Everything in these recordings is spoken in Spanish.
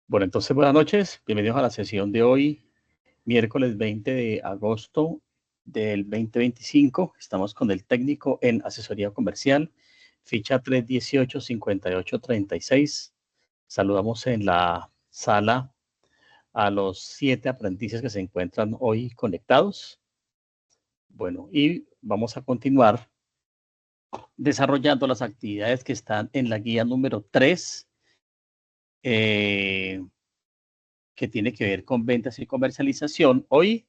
Bueno, entonces buenas noches, bienvenidos a la sesión de hoy, miércoles 20 de agosto del 2025. Estamos con el técnico en asesoría comercial, ficha 318-5836. Saludamos en la sala a los 7 aprendices que se encuentran hoy conectados. Bueno, y vamos a continuar desarrollando las actividades que están en la guía número 3. Que tiene que ver con ventas y comercialización, hoy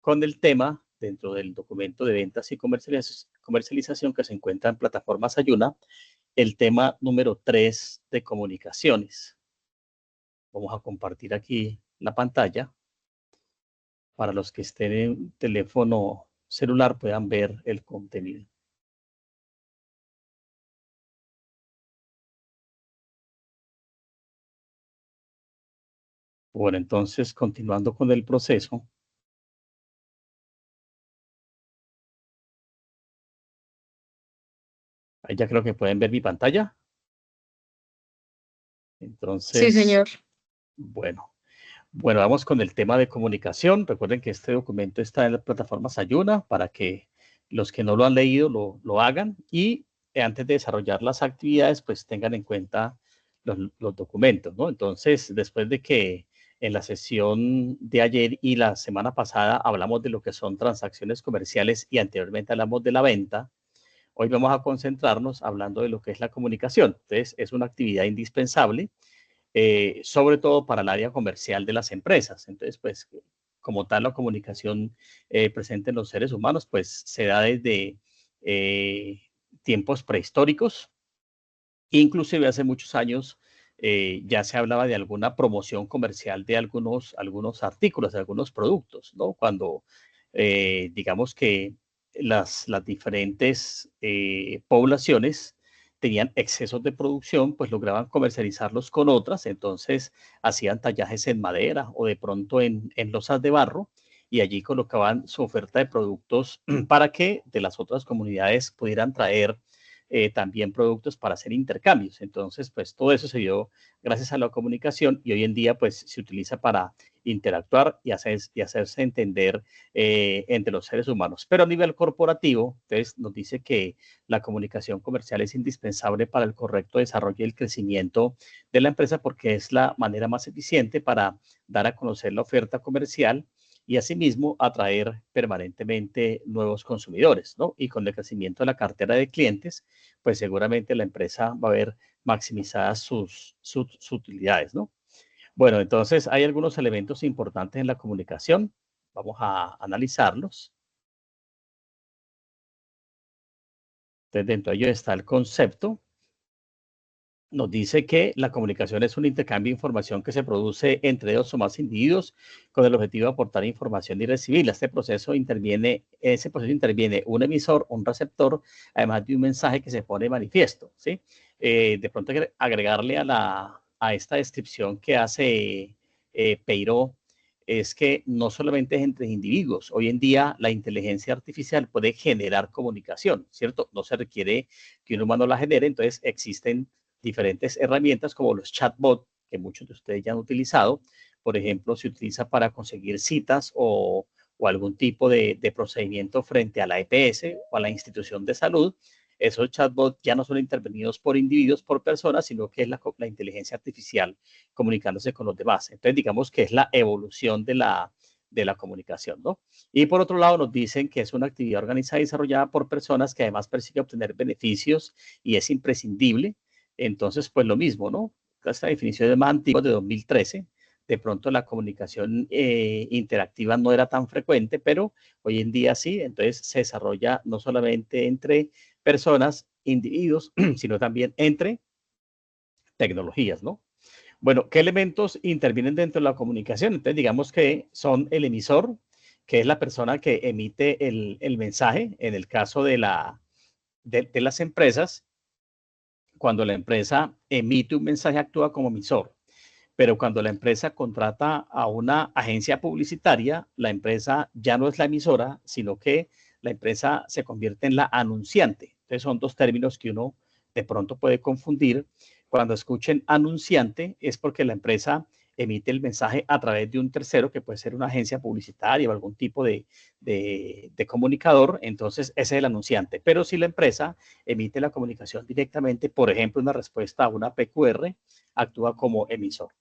con el tema dentro del documento de ventas y comercialización que se encuentra en plataforma Sayuna, el tema número 3 de comunicaciones. Vamos a compartir aquí la pantalla para los que estén en teléfono celular puedan ver el contenido. Bueno, entonces, continuando con el proceso. Ahí ya creo que pueden ver mi pantalla. Sí, Entonces, señor. bueno, vamos con el tema de comunicación. Recuerden que este documento está en la plataforma Sayuna para que los que no lo han leído lo hagan y antes de desarrollar las actividades, pues tengan en cuenta los documentos, ¿no? Entonces, después de que en la sesión de ayer y la semana pasada hablamos de lo que son transacciones comerciales y anteriormente hablamos de la venta, hoy vamos a concentrarnos hablando de lo que es la comunicación. Entonces, es una actividad indispensable, sobre todo para el área comercial de las empresas. Entonces, pues, como tal, la comunicación presente en los seres humanos, pues, se da desde tiempos prehistóricos. Inclusive hace muchos años ya se hablaba de alguna promoción comercial de algunos artículos, de algunos productos, ¿no? Cuando digamos que las diferentes poblaciones tenían excesos de producción, pues lograban comercializarlos con otras, entonces hacían tallajes en madera o de pronto en losas de barro y allí colocaban su oferta de productos para que de las otras comunidades pudieran traer también productos para hacer intercambios. Entonces, pues todo eso se dio gracias a la comunicación y hoy en día pues se utiliza para interactuar y hacerse entender entre los seres humanos. Pero a nivel corporativo, entonces nos dice que la comunicación comercial es indispensable para el correcto desarrollo y el crecimiento de la empresa porque es la manera más eficiente para dar a conocer la oferta comercial y asimismo atraer permanentemente nuevos consumidores, ¿no? Y con el crecimiento de la cartera de clientes, pues seguramente la empresa va a ver maximizadas sus utilidades, ¿no? Bueno, entonces hay algunos elementos importantes en la comunicación. Vamos a analizarlos. Entonces, dentro de ello está el concepto. Nos dice que la comunicación es un intercambio de información que se produce entre dos o más individuos con el objetivo de aportar información y recibirla. Ese proceso interviene un emisor, un receptor, además de un mensaje que se pone manifiesto, ¿sí? De pronto agregarle a esta descripción que hace Peiró es que no solamente es entre individuos. Hoy en día la inteligencia artificial puede generar comunicación, ¿cierto? No se requiere que un humano la genere, entonces existen diferentes herramientas como los chatbots, que muchos de ustedes ya han utilizado. Por ejemplo, se utiliza para conseguir citas o algún tipo de procedimiento frente a la EPS o a la institución de salud. Esos chatbots ya no son intervenidos por individuos, por personas, sino que es la inteligencia artificial comunicándose con los demás. Entonces, digamos que es la evolución de la comunicación, ¿no? Y por otro lado, nos dicen que es una actividad organizada y desarrollada por personas que además persigue obtener beneficios y es imprescindible. Entonces, pues lo mismo, ¿no? Esta definición es más antigua, de 2013. De pronto la comunicación interactiva no era tan frecuente, pero hoy en día sí. Entonces se desarrolla no solamente entre personas, individuos, sino también entre tecnologías, ¿no? Bueno, ¿qué elementos intervienen dentro de la comunicación? Entonces, digamos que son el emisor, que es la persona que emite el mensaje, en el caso de las empresas. Cuando la empresa emite un mensaje, actúa como emisor. Pero cuando la empresa contrata a una agencia publicitaria, la empresa ya no es la emisora, sino que la empresa se convierte en la anunciante. Entonces son dos términos que uno de pronto puede confundir. Cuando escuchen anunciante es porque la empresa emite el mensaje a través de un tercero, que puede ser una agencia publicitaria o algún tipo de comunicador, entonces ese es el anunciante. Pero si la empresa emite la comunicación directamente, por ejemplo, una respuesta a una PQR, actúa como emisor.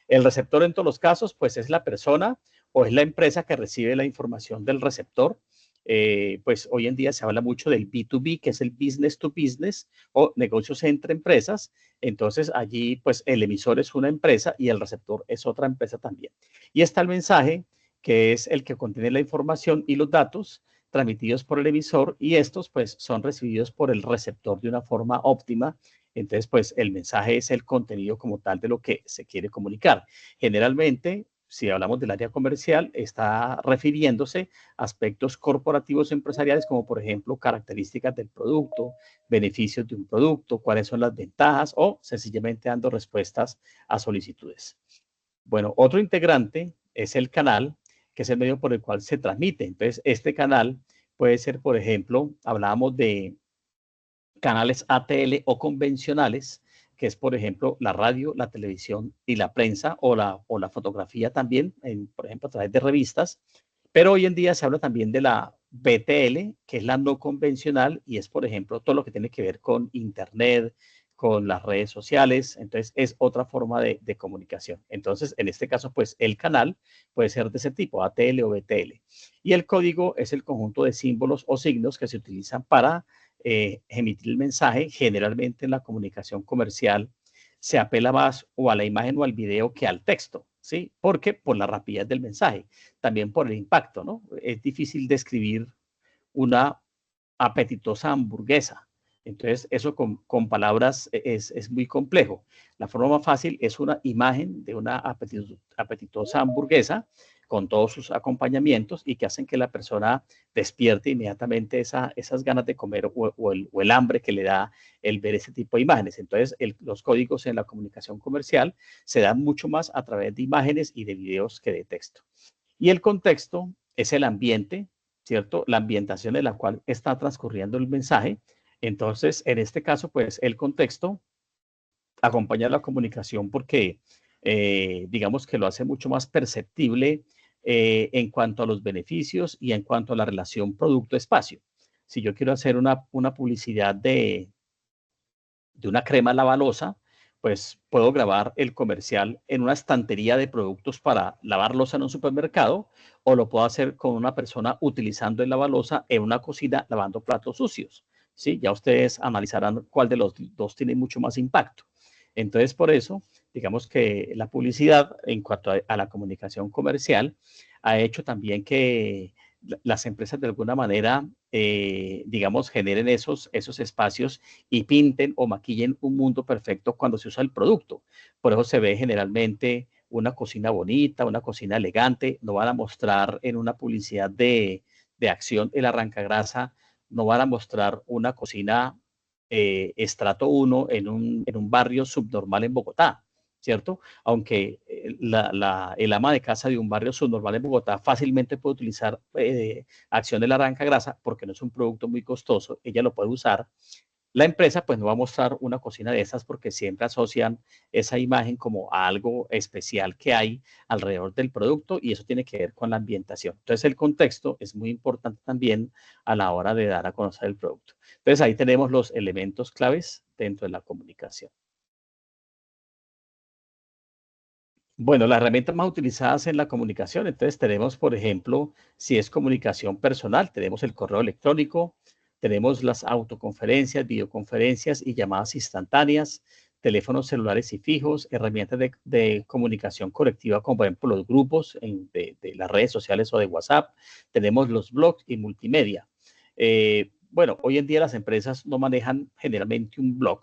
El receptor en todos los casos, pues es la persona o es la empresa que recibe la información del receptor. Pues hoy en día se habla mucho del B2B, que es el business to business o negocios entre empresas. Entonces allí pues el emisor es una empresa y el receptor es otra empresa también. Y está el mensaje, que es el que contiene la información y los datos transmitidos por el emisor, y estos pues son recibidos por el receptor de una forma óptima. Entonces pues el mensaje es el contenido como tal de lo que se quiere comunicar. Generalmente, si hablamos del área comercial, está refiriéndose a aspectos corporativos empresariales, como por ejemplo características del producto, beneficios de un producto, cuáles son las ventajas, o sencillamente dando respuestas a solicitudes. Bueno, otro integrante es el canal, que es el medio por el cual se transmite. Entonces, este canal puede ser, por ejemplo, hablábamos de canales ATL o convencionales, que es, por ejemplo, la radio, la televisión y la prensa, o la fotografía también, por ejemplo, a través de revistas. Pero hoy en día se habla también de la BTL, que es la no convencional, y es, por ejemplo, todo lo que tiene que ver con Internet, con las redes sociales. Entonces, es otra forma de comunicación. Entonces, en este caso, pues el canal puede ser de ese tipo, ATL o BTL. Y el código es el conjunto de símbolos o signos que se utilizan para emitir el mensaje. Generalmente en la comunicación comercial se apela más o a la imagen o al video que al texto, ¿sí? Porque por la rapidez del mensaje, también por el impacto, ¿no? Es difícil describir una apetitosa hamburguesa. Entonces, eso con palabras es muy complejo. La forma más fácil es una imagen de una apetitosa hamburguesa con todos sus acompañamientos y que hacen que la persona despierte inmediatamente esas ganas de comer o el hambre que le da el ver ese tipo de imágenes. Entonces, los códigos en la comunicación comercial se dan mucho más a través de imágenes y de videos que de texto. Y el contexto es el ambiente, ¿cierto? La ambientación en la cual está transcurriendo el mensaje. Entonces, en este caso, pues el contexto acompaña la comunicación porque, digamos que lo hace mucho más perceptible en cuanto a los beneficios y en cuanto a la relación producto-espacio. Si yo quiero hacer una publicidad de una crema lavalosa, pues puedo grabar el comercial en una estantería de productos para lavar losa en un supermercado, o lo puedo hacer con una persona utilizando el lavalosa en una cocina lavando platos sucios. ¿Sí? Ya ustedes analizarán cuál de los dos tiene mucho más impacto. Entonces, por eso, digamos que la publicidad en cuanto a la comunicación comercial ha hecho también que las empresas de alguna manera, digamos, generen esos espacios y pinten o maquillen un mundo perfecto cuando se usa el producto. Por eso se ve generalmente una cocina bonita, una cocina elegante. No van a mostrar en una publicidad de acción el arrancagrasa, no van a mostrar una cocina estrato 1 en un barrio subnormal en Bogotá, ¿cierto? Aunque el ama de casa de un barrio subnormal en Bogotá fácilmente puede utilizar acción del arrancagrasa porque no es un producto muy costoso, ella lo puede usar. La empresa pues no va a mostrar una cocina de esas porque siempre asocian esa imagen como a algo especial que hay alrededor del producto, y eso tiene que ver con la ambientación. Entonces el contexto es muy importante también a la hora de dar a conocer el producto. Entonces ahí tenemos los elementos claves dentro de la comunicación. Bueno, las herramientas más utilizadas en la comunicación, entonces tenemos, por ejemplo, si es comunicación personal, tenemos el correo electrónico, tenemos las autoconferencias, videoconferencias y llamadas instantáneas, teléfonos celulares y fijos, herramientas de comunicación colectiva, como por ejemplo los grupos de las redes sociales o de WhatsApp, tenemos los blogs y multimedia. Bueno, hoy en día las empresas no manejan generalmente un blog,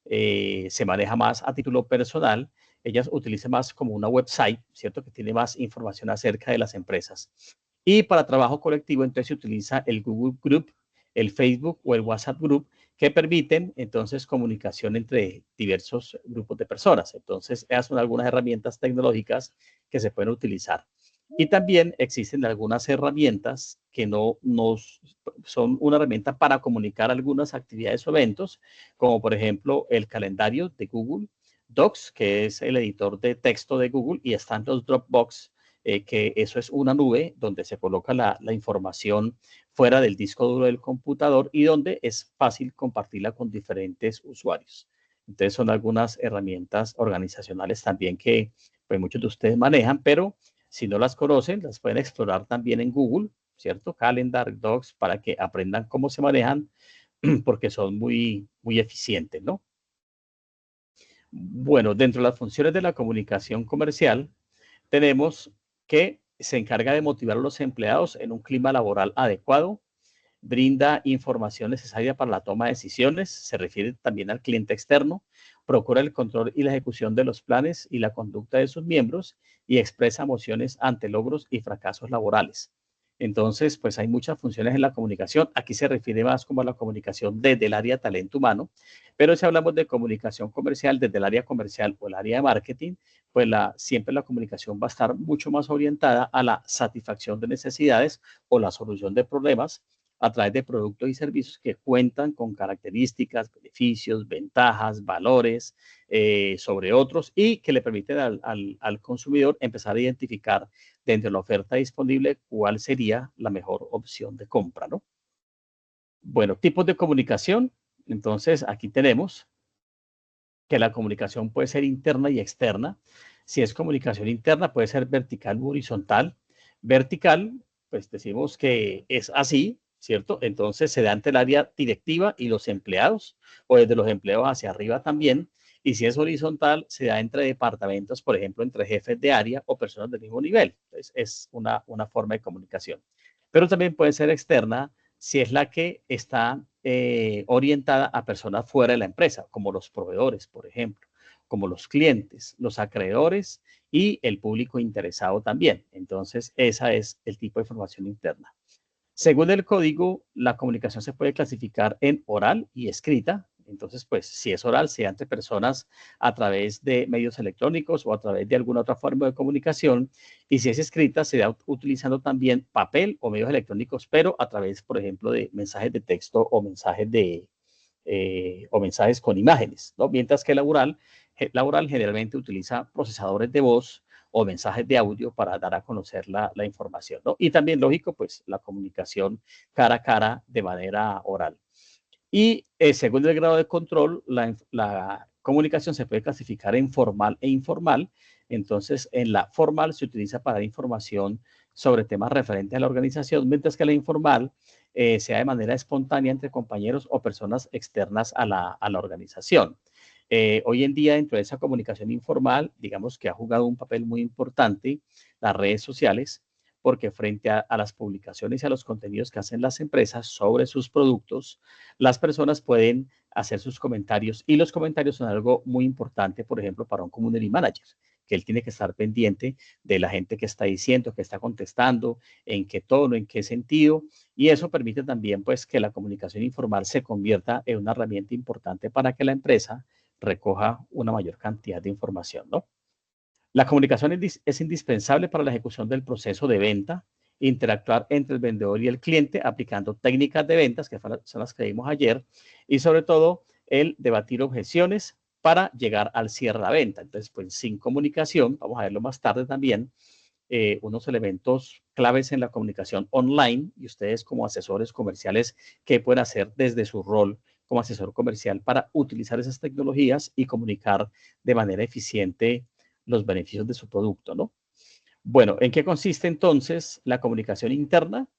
se maneja más a título personal. Ellas utilizan más como una website, ¿cierto? Que tiene más información acerca de las empresas. Y para trabajo colectivo, entonces se utiliza el Google Group, el Facebook o el WhatsApp Group, que permiten entonces comunicación entre diversos grupos de personas. Entonces, esas son algunas herramientas tecnológicas que se pueden utilizar. Y también existen algunas herramientas que no son una herramienta para comunicar algunas actividades o eventos, como por ejemplo el calendario de Google, Docs, que es el editor de texto de Google, y están los Dropbox, que eso es una nube donde se coloca la información fuera del disco duro del computador y donde es fácil compartirla con diferentes usuarios. Entonces son algunas herramientas organizacionales también que pues, muchos de ustedes manejan, pero si no las conocen, las pueden explorar también en Google, ¿cierto? Calendar, Docs, para que aprendan cómo se manejan, porque son muy eficientes, ¿no? Bueno, dentro de las funciones de la comunicación comercial, tenemos que se encarga de motivar a los empleados en un clima laboral adecuado, brinda información necesaria para la toma de decisiones, se refiere también al cliente externo, procura el control y la ejecución de los planes y la conducta de sus miembros y expresa emociones ante logros y fracasos laborales. Entonces, pues hay muchas funciones en la comunicación. Aquí se refiere más como a la comunicación desde el área talento humano, pero si hablamos de comunicación comercial desde el área comercial o el área de marketing, pues siempre la comunicación va a estar mucho más orientada a la satisfacción de necesidades o la solución de problemas a través de productos y servicios que cuentan con características, beneficios, ventajas, valores sobre otros y que le permiten al consumidor empezar a identificar dentro de la oferta disponible cuál sería la mejor opción de compra, ¿no? Bueno, tipos de comunicación. Entonces, aquí tenemos que la comunicación puede ser interna y externa. Si es comunicación interna, puede ser vertical u horizontal. Vertical, pues decimos que es así, ¿cierto? Entonces se da ante el área directiva y los empleados, o desde los empleados hacia arriba también. Y si es horizontal, se da entre departamentos, por ejemplo, entre jefes de área o personas del mismo nivel. Entonces, es una forma de comunicación. Pero también puede ser externa si es la que está orientada a personas fuera de la empresa, como los proveedores, por ejemplo, como los clientes, los acreedores y el público interesado también. Entonces, esa es el tipo de información interna. Según el código, la comunicación se puede clasificar en oral y escrita. Entonces, pues, si es oral, sea entre personas a través de medios electrónicos o a través de alguna otra forma de comunicación. Y si es escrita, se da utilizando también papel o medios electrónicos, pero a través, por ejemplo, de mensajes de texto o mensajes con imágenes, ¿no? Mientras que la oral generalmente utiliza procesadores de voz o mensajes de audio para dar a conocer la información, ¿no? Y también, lógico, pues la comunicación cara a cara de manera oral. Y según el grado de control, la comunicación se puede clasificar en formal e informal. Entonces, en la formal se utiliza para dar información sobre temas referentes a la organización, mientras que la informal sea de manera espontánea entre compañeros o personas externas a la organización. Hoy en día, dentro de esa comunicación informal, digamos que ha jugado un papel muy importante las redes sociales, porque frente a las publicaciones y a los contenidos que hacen las empresas sobre sus productos, las personas pueden hacer sus comentarios y los comentarios son algo muy importante, por ejemplo, para un community manager, que él tiene que estar pendiente de la gente que está diciendo, que está contestando, en qué tono, en qué sentido, y eso permite también pues que la comunicación informal se convierta en una herramienta importante para que la empresa recoja una mayor cantidad de información, ¿no? La comunicación es indispensable para la ejecución del proceso de venta, interactuar entre el vendedor y el cliente aplicando técnicas de ventas, que son las que vimos ayer, y sobre todo el debatir objeciones para llegar al cierre de la venta. Entonces, pues sin comunicación, vamos a verlo más tarde también, unos elementos claves en la comunicación online y ustedes como asesores comerciales, ¿qué pueden hacer desde su rol como asesor comercial para utilizar esas tecnologías y comunicar de manera eficiente los beneficios de su producto, ¿no? Bueno, ¿en qué consiste entonces la comunicación interna?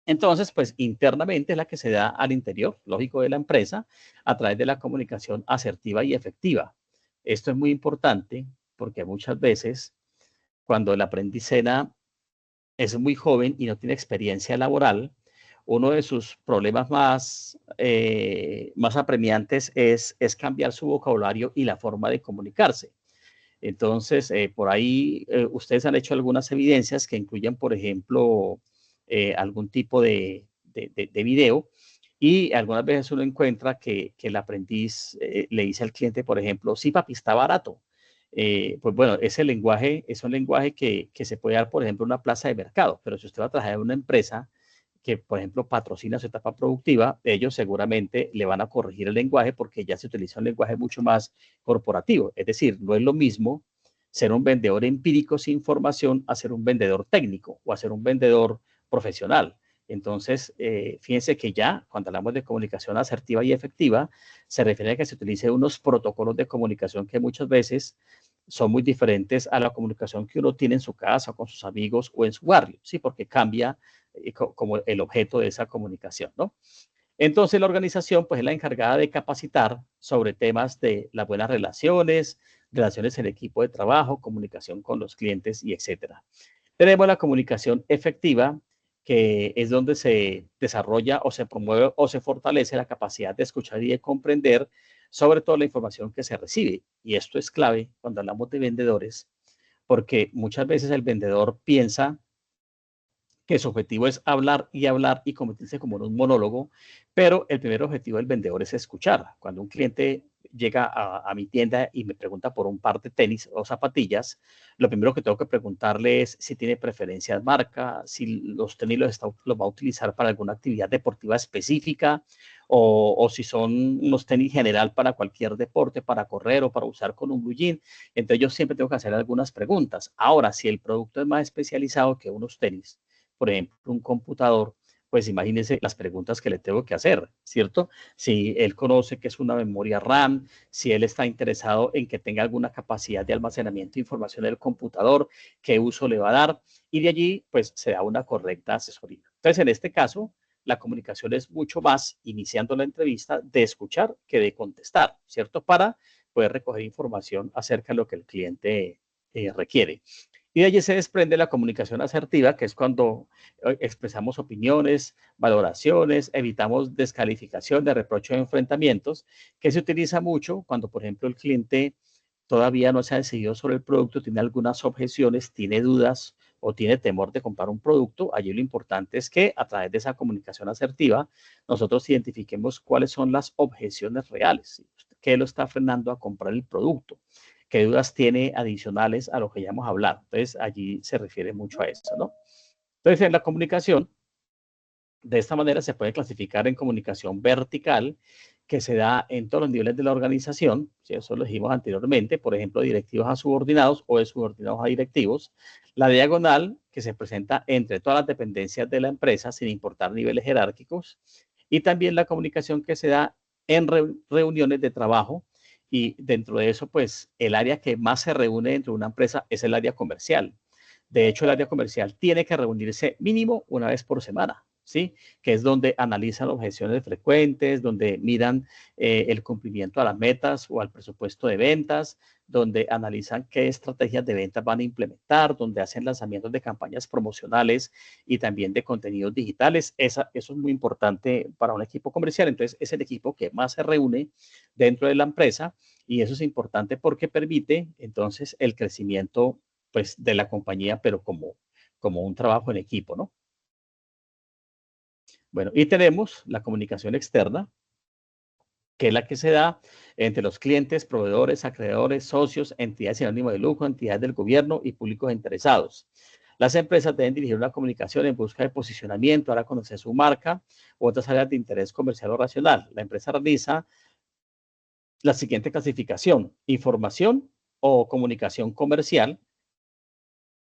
Entonces, pues internamente es la que se da al interior, lógico, de la empresa a través de la comunicación asertiva y efectiva. Esto es muy importante porque muchas veces cuando el aprendiz es muy joven y no tiene experiencia laboral, uno de sus problemas más apremiantes es cambiar su vocabulario y la forma de comunicarse. Entonces, por ahí ustedes han hecho algunas evidencias que incluyen, por ejemplo, algún tipo de video y algunas veces uno encuentra que el aprendiz le dice al cliente, por ejemplo, sí, papi, está barato. Pues bueno, ese lenguaje es un lenguaje que se puede dar, por ejemplo, en una plaza de mercado, pero si usted va a trabajar en una empresa que, por ejemplo, patrocina su etapa productiva, ellos seguramente le van a corregir el lenguaje porque ya se utiliza un lenguaje mucho más corporativo. Es decir, no es lo mismo ser un vendedor empírico sin formación a ser un vendedor técnico o a ser un vendedor profesional. Entonces, fíjense que ya cuando hablamos de comunicación asertiva y efectiva, se refiere a que se utilicen unos protocolos de comunicación que muchas veces son muy diferentes a la comunicación que uno tiene en su casa, con sus amigos o en su barrio, ¿sí? Porque cambia como el objeto de esa comunicación, ¿no? Entonces la organización pues es la encargada de capacitar sobre temas de las buenas relaciones, relaciones en equipo de trabajo, comunicación con los clientes y etcétera. Tenemos la comunicación efectiva, que es donde se desarrolla o se promueve o se fortalece la capacidad de escuchar y de comprender sobre todo la información que se recibe. Y esto es clave cuando hablamos de vendedores, porque muchas veces el vendedor piensa que su objetivo es hablar y convertirse como en un monólogo, pero el primer objetivo del vendedor es escuchar. Cuando un cliente llega a mi tienda y me pregunta por un par de tenis o zapatillas, lo primero que tengo que preguntarle es si tiene preferencias marca, si los tenis los va a utilizar para alguna actividad deportiva específica o si son unos tenis general para cualquier deporte, para correr o para usar con un blue jean. Entonces yo siempre tengo que hacer algunas preguntas. Ahora, si el producto es más especializado que unos tenis, por ejemplo, un computador, pues imagínense las preguntas que le tengo que hacer, ¿cierto? Si él conoce que es una memoria RAM, si él está interesado en que tenga alguna capacidad de almacenamiento de información del computador, qué uso le va a dar, y de allí, pues, se da una correcta asesoría. Entonces, en este caso, la comunicación es mucho más, iniciando la entrevista, de escuchar que de contestar, ¿cierto? Para poder recoger información acerca de lo que el cliente requiere. Y de allí se desprende la comunicación asertiva, que es cuando expresamos opiniones, valoraciones, evitamos descalificación de reproche o enfrentamientos, que se utiliza mucho cuando, por ejemplo, el cliente todavía no se ha decidido sobre el producto, tiene algunas objeciones, tiene dudas o tiene temor de comprar un producto. Allí lo importante es que a través de esa comunicación asertiva nosotros identifiquemos cuáles son las objeciones reales, qué lo está frenando a comprar el producto, qué dudas tiene adicionales a lo que ya hemos hablado. Entonces, allí se refiere mucho a eso, ¿no? Entonces, en la comunicación, de esta manera se puede clasificar en comunicación vertical, que se da en todos los niveles de la organización, si eso lo dijimos anteriormente, por ejemplo, directivos a subordinados o de subordinados a directivos. La diagonal, que se presenta entre todas las dependencias de la empresa, sin importar niveles jerárquicos. Y también la comunicación que se da en reuniones de trabajo, y dentro de eso, pues, el área que más se reúne dentro de una empresa es el área comercial. De hecho, el área comercial tiene que reunirse mínimo una vez por semana, ¿sí? Que es donde analizan objeciones frecuentes, donde miran el cumplimiento a las metas o al presupuesto de ventas, donde analizan qué estrategias de ventas van a implementar, donde hacen lanzamientos de campañas promocionales y también de contenidos digitales. Eso es muy importante para un equipo comercial. Entonces, es el equipo que más se reúne dentro de la empresa y eso es importante porque permite entonces el crecimiento pues, de la compañía, pero como un trabajo en equipo, ¿no? Bueno, y tenemos la comunicación externa, que es la que se da entre los clientes, proveedores, acreedores, socios, entidades sin ánimo de lucro, entidades del gobierno y públicos interesados. Las empresas deben dirigir una comunicación en busca de posicionamiento, dar a conocer su marca u otras áreas de interés comercial o racional. La empresa realiza la siguiente clasificación: información o comunicación comercial,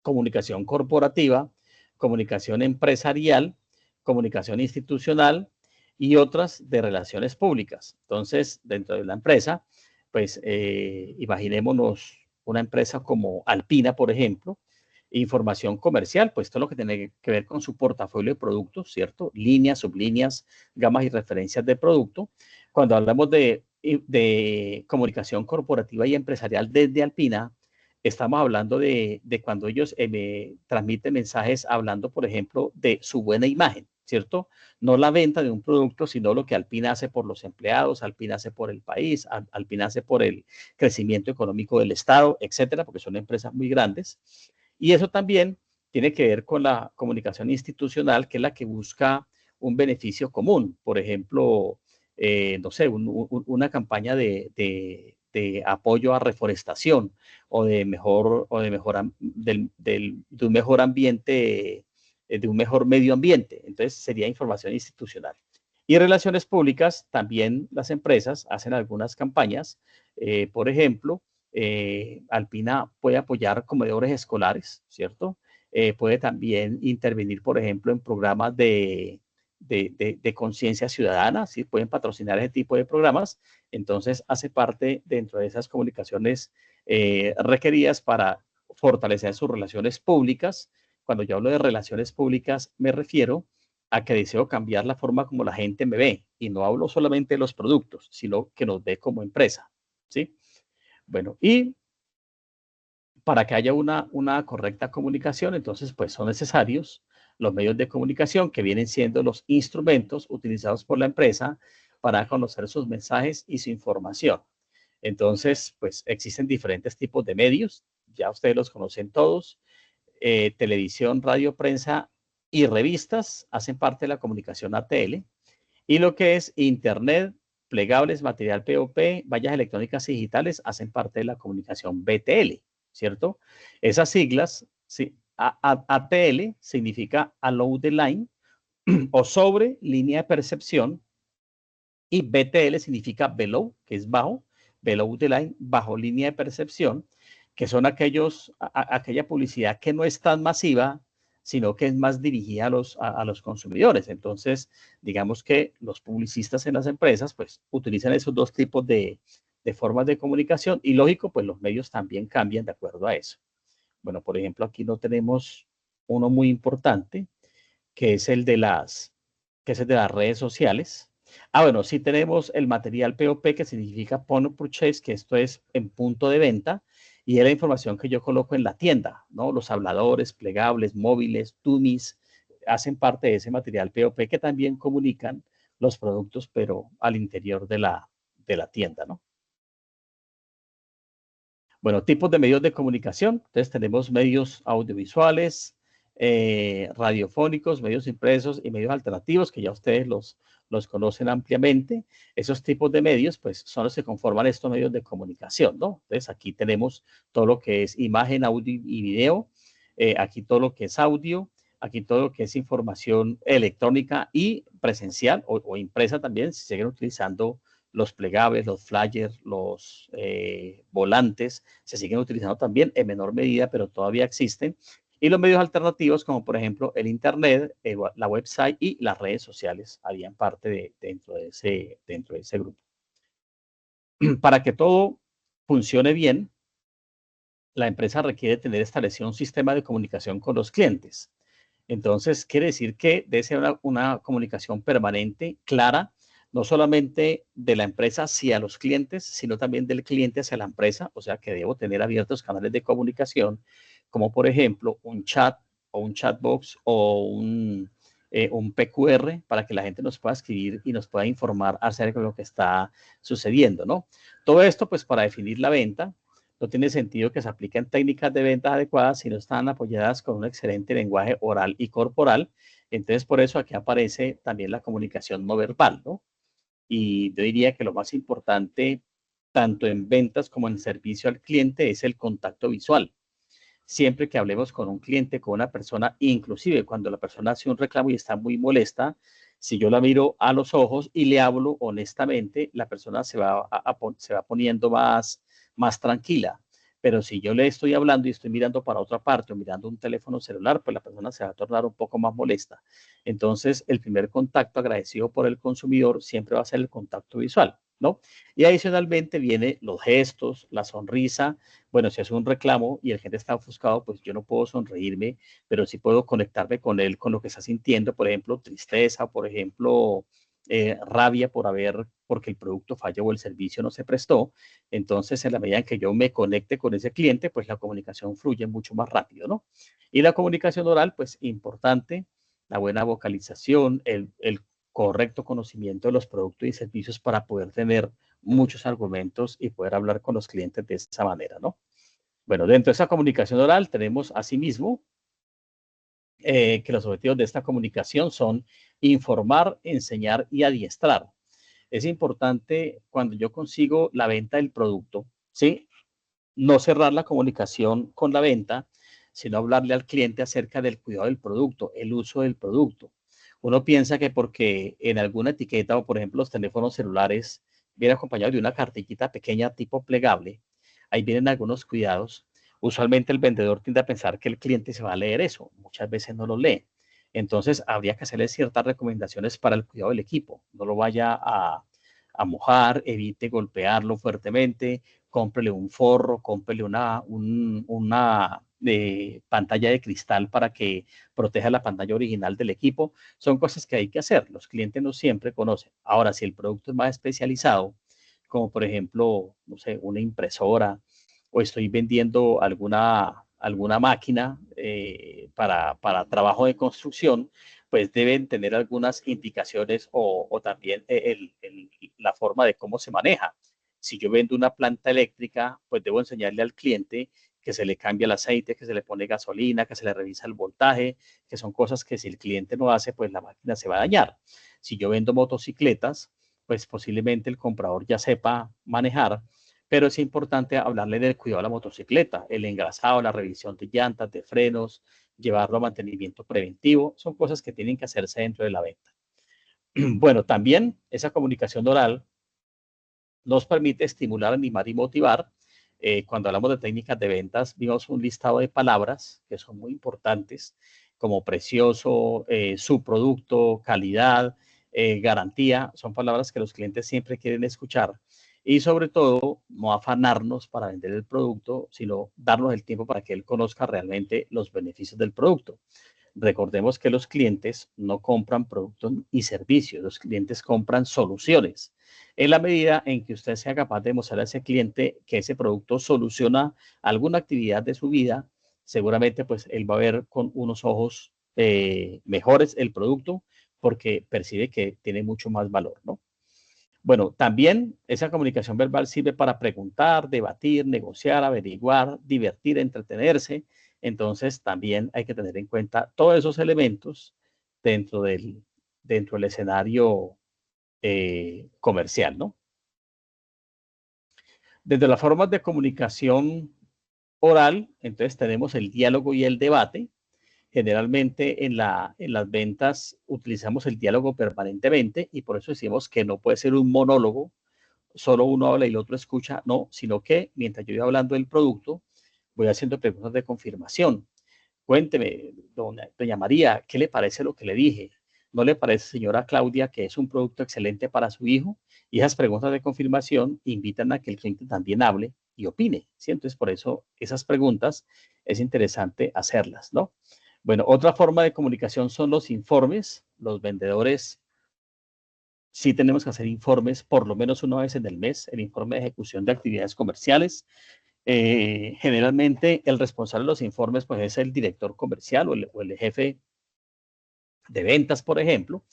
comunicación corporativa, comunicación empresarial, comunicación institucional y otras de relaciones públicas. Entonces, dentro de la empresa, pues imaginémonos una empresa como Alpina, por ejemplo, información comercial, pues todo lo que tiene que ver con su portafolio de productos, ¿cierto? Líneas, sublíneas, gamas y referencias de producto. Cuando hablamos de comunicación corporativa y empresarial desde Alpina, estamos hablando de cuando ellos me transmiten mensajes hablando, por ejemplo, de su buena imagen, ¿cierto? No la venta de un producto, sino lo que Alpina hace por los empleados, Alpina hace por el país, Alpina hace por el crecimiento económico del Estado, etcétera, porque son empresas muy grandes. Y eso también tiene que ver con la comunicación institucional, que es la que busca un beneficio común. Por ejemplo, no sé, una campaña de apoyo a reforestación o de un mejor ambiente de un mejor medio ambiente. Entonces, sería información institucional. Y relaciones públicas, también las empresas hacen algunas campañas. Por ejemplo, Alpina puede apoyar comedores escolares, ¿cierto? Puede también intervenir, por ejemplo, en programas de conciencia ciudadana, ¿sí? Pueden patrocinar ese tipo de programas. Entonces, hace parte dentro de esas comunicaciones requeridas para fortalecer sus relaciones públicas. Cuando yo hablo de relaciones públicas, me refiero a que deseo cambiar la forma como la gente me ve. Y no hablo solamente de los productos, sino que nos ve como empresa, ¿sí? Bueno, y para que haya una correcta comunicación, entonces, pues son necesarios los medios de comunicación que vienen siendo los instrumentos utilizados por la empresa para conocer sus mensajes y su información. Entonces, pues existen diferentes tipos de medios, ya ustedes los conocen todos. Televisión, radio, prensa y revistas hacen parte de la comunicación ATL. Y lo que es Internet, plegables, material POP, vallas electrónicas y digitales hacen parte de la comunicación BTL, ¿cierto? Esas siglas, sí, ATL significa Allow the Line o sobre línea de percepción, y BTL significa below, que es bajo, below the line, bajo línea de percepción, que son aquella publicidad que no es tan masiva, sino que es más dirigida a los consumidores. Entonces, digamos que los publicistas en las empresas, pues, utilizan esos dos tipos de formas de comunicación y, lógico, pues los medios también cambian de acuerdo a eso. Bueno, por ejemplo, aquí no tenemos uno muy importante, que es el de las redes sociales. Bueno, sí tenemos el material POP, que significa Point of Purchase, que esto es en punto de venta, y es la información que yo coloco en la tienda, ¿no? Los habladores, plegables, móviles, dummies, hacen parte de ese material POP que también comunican los productos, pero al interior de la tienda, ¿no? Bueno, tipos de medios de comunicación. Entonces tenemos medios audiovisuales, radiofónicos, medios impresos y medios alternativos, que ya ustedes los conocen ampliamente. Esos tipos de medios, pues, son los que conforman estos medios de comunicación, ¿no? Entonces aquí tenemos todo lo que es imagen, audio y video, aquí todo lo que es audio, aquí todo lo que es información electrónica y presencial o impresa también, si siguen utilizando los plegables, los flyers, los volantes, se siguen utilizando también en menor medida, pero todavía existen. Y los medios alternativos, como por ejemplo el Internet, la website y las redes sociales, harían parte dentro de ese grupo. Para que todo funcione bien, la empresa requiere tener establecido un sistema de comunicación con los clientes. Entonces, quiere decir que debe ser una comunicación permanente, clara, no solamente de la empresa hacia los clientes, sino también del cliente hacia la empresa. O sea, que debo tener abiertos canales de comunicación, como por ejemplo un chat o un chatbox o un PQR, para que la gente nos pueda escribir y nos pueda informar acerca de lo que está sucediendo, ¿no? Todo esto, pues, para definir la venta. No tiene sentido que se apliquen técnicas de ventas adecuadas si no están apoyadas con un excelente lenguaje oral y corporal. Entonces, por eso aquí aparece también la comunicación no verbal, ¿no? Y yo diría que lo más importante, tanto en ventas como en servicio al cliente, es el contacto visual. Siempre que hablemos con un cliente, con una persona, inclusive cuando la persona hace un reclamo y está muy molesta, si yo la miro a los ojos y le hablo honestamente, la persona se va poniendo más tranquila. Pero si yo le estoy hablando y estoy mirando para otra parte o mirando un teléfono celular, pues la persona se va a tornar un poco más molesta. Entonces, el primer contacto agradecido por el consumidor siempre va a ser el contacto visual, ¿no? Y adicionalmente vienen los gestos, la sonrisa. Bueno, si es un reclamo y el gente está ofuscado, pues yo no puedo sonreírme, pero sí puedo conectarme con él, con lo que está sintiendo, por ejemplo, tristeza, por ejemplo, rabia porque el producto falló o el servicio no se prestó. Entonces, en la medida en que yo me conecte con ese cliente, pues la comunicación fluye mucho más rápido, ¿no? Y la comunicación oral, pues importante, la buena vocalización, el correcto conocimiento de los productos y servicios para poder tener muchos argumentos y poder hablar con los clientes de esa manera, ¿no? Bueno, dentro de esa comunicación oral tenemos asimismo que los objetivos de esta comunicación son informar, enseñar y adiestrar. Es importante cuando yo consigo la venta del producto, ¿sí? No cerrar la comunicación con la venta, sino hablarle al cliente acerca del cuidado del producto, el uso del producto. Uno piensa que porque en alguna etiqueta o, por ejemplo, los teléfonos celulares viene acompañado de una cartillita pequeña tipo plegable, ahí vienen algunos cuidados. Usualmente el vendedor tiende a pensar que el cliente se va a leer eso, muchas veces no lo lee. Entonces, habría que hacerle ciertas recomendaciones para el cuidado del equipo. No lo vaya a mojar, evite golpearlo fuertemente, cómprele un forro, cómprele una pantalla de cristal para que proteja la pantalla original del equipo. Son cosas que hay que hacer. Los clientes no siempre conocen. Ahora, si el producto es más especializado, como por ejemplo, no sé, una impresora, o estoy vendiendo alguna máquina para trabajo de construcción, pues deben tener algunas indicaciones o también la forma de cómo se maneja. Si yo vendo una planta eléctrica, pues debo enseñarle al cliente que se le cambia el aceite, que se le pone gasolina, que se le revisa el voltaje, que son cosas que si el cliente no hace, pues la máquina se va a dañar. Si yo vendo motocicletas, pues posiblemente el comprador ya sepa manejar, pero es importante hablarle del cuidado de la motocicleta, el engrasado, la revisión de llantas, de frenos, llevarlo a mantenimiento preventivo, son cosas que tienen que hacerse dentro de la venta. Bueno, también esa comunicación oral nos permite estimular, animar y motivar. Cuando hablamos de técnicas de ventas, vimos un listado de palabras que son muy importantes, como precioso, su producto, calidad, garantía. Son palabras que los clientes siempre quieren escuchar. Y sobre todo, no afanarnos para vender el producto, sino darnos el tiempo para que él conozca realmente los beneficios del producto. Recordemos que los clientes no compran productos y servicios, los clientes compran soluciones. En la medida en que usted sea capaz de mostrar a ese cliente que ese producto soluciona alguna actividad de su vida, seguramente pues él va a ver con unos ojos mejores el producto porque percibe que tiene mucho más valor, ¿no? Bueno, también esa comunicación verbal sirve para preguntar, debatir, negociar, averiguar, divertir, entretenerse. Entonces, también hay que tener en cuenta todos esos elementos dentro del escenario comercial, ¿no? Desde las formas de comunicación oral, entonces tenemos el diálogo y el debate. Generalmente en las ventas utilizamos el diálogo permanentemente y por eso decimos que no puede ser un monólogo, solo uno habla y el otro escucha, no, sino que mientras yo voy hablando del producto, voy haciendo preguntas de confirmación. Cuénteme, doña María, ¿qué le parece lo que le dije? ¿No le parece, señora Claudia, que es un producto excelente para su hijo? Y esas preguntas de confirmación invitan a que el cliente también hable y opine, ¿sí? Entonces, por eso esas preguntas es interesante hacerlas, ¿no? Bueno, otra forma de comunicación son los informes. Los vendedores sí tenemos que hacer informes por lo menos una vez en el mes, el informe de ejecución de actividades comerciales. Generalmente el responsable de los informes pues, es el director comercial o el jefe de ventas, por ejemplo,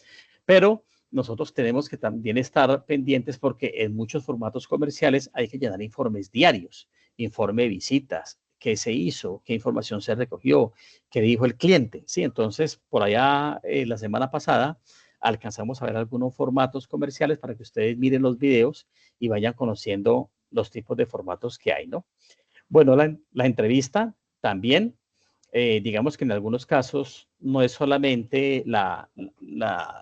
pero nosotros tenemos que también estar pendientes porque en muchos formatos comerciales hay que llenar informes diarios, informe de visitas, qué se hizo, qué información se recogió, qué dijo el cliente. Sí, entonces por allá la semana pasada alcanzamos a ver algunos formatos comerciales para que ustedes miren los videos y vayan conociendo los tipos de formatos que hay, ¿no? Bueno, la entrevista también, digamos que en algunos casos no es solamente la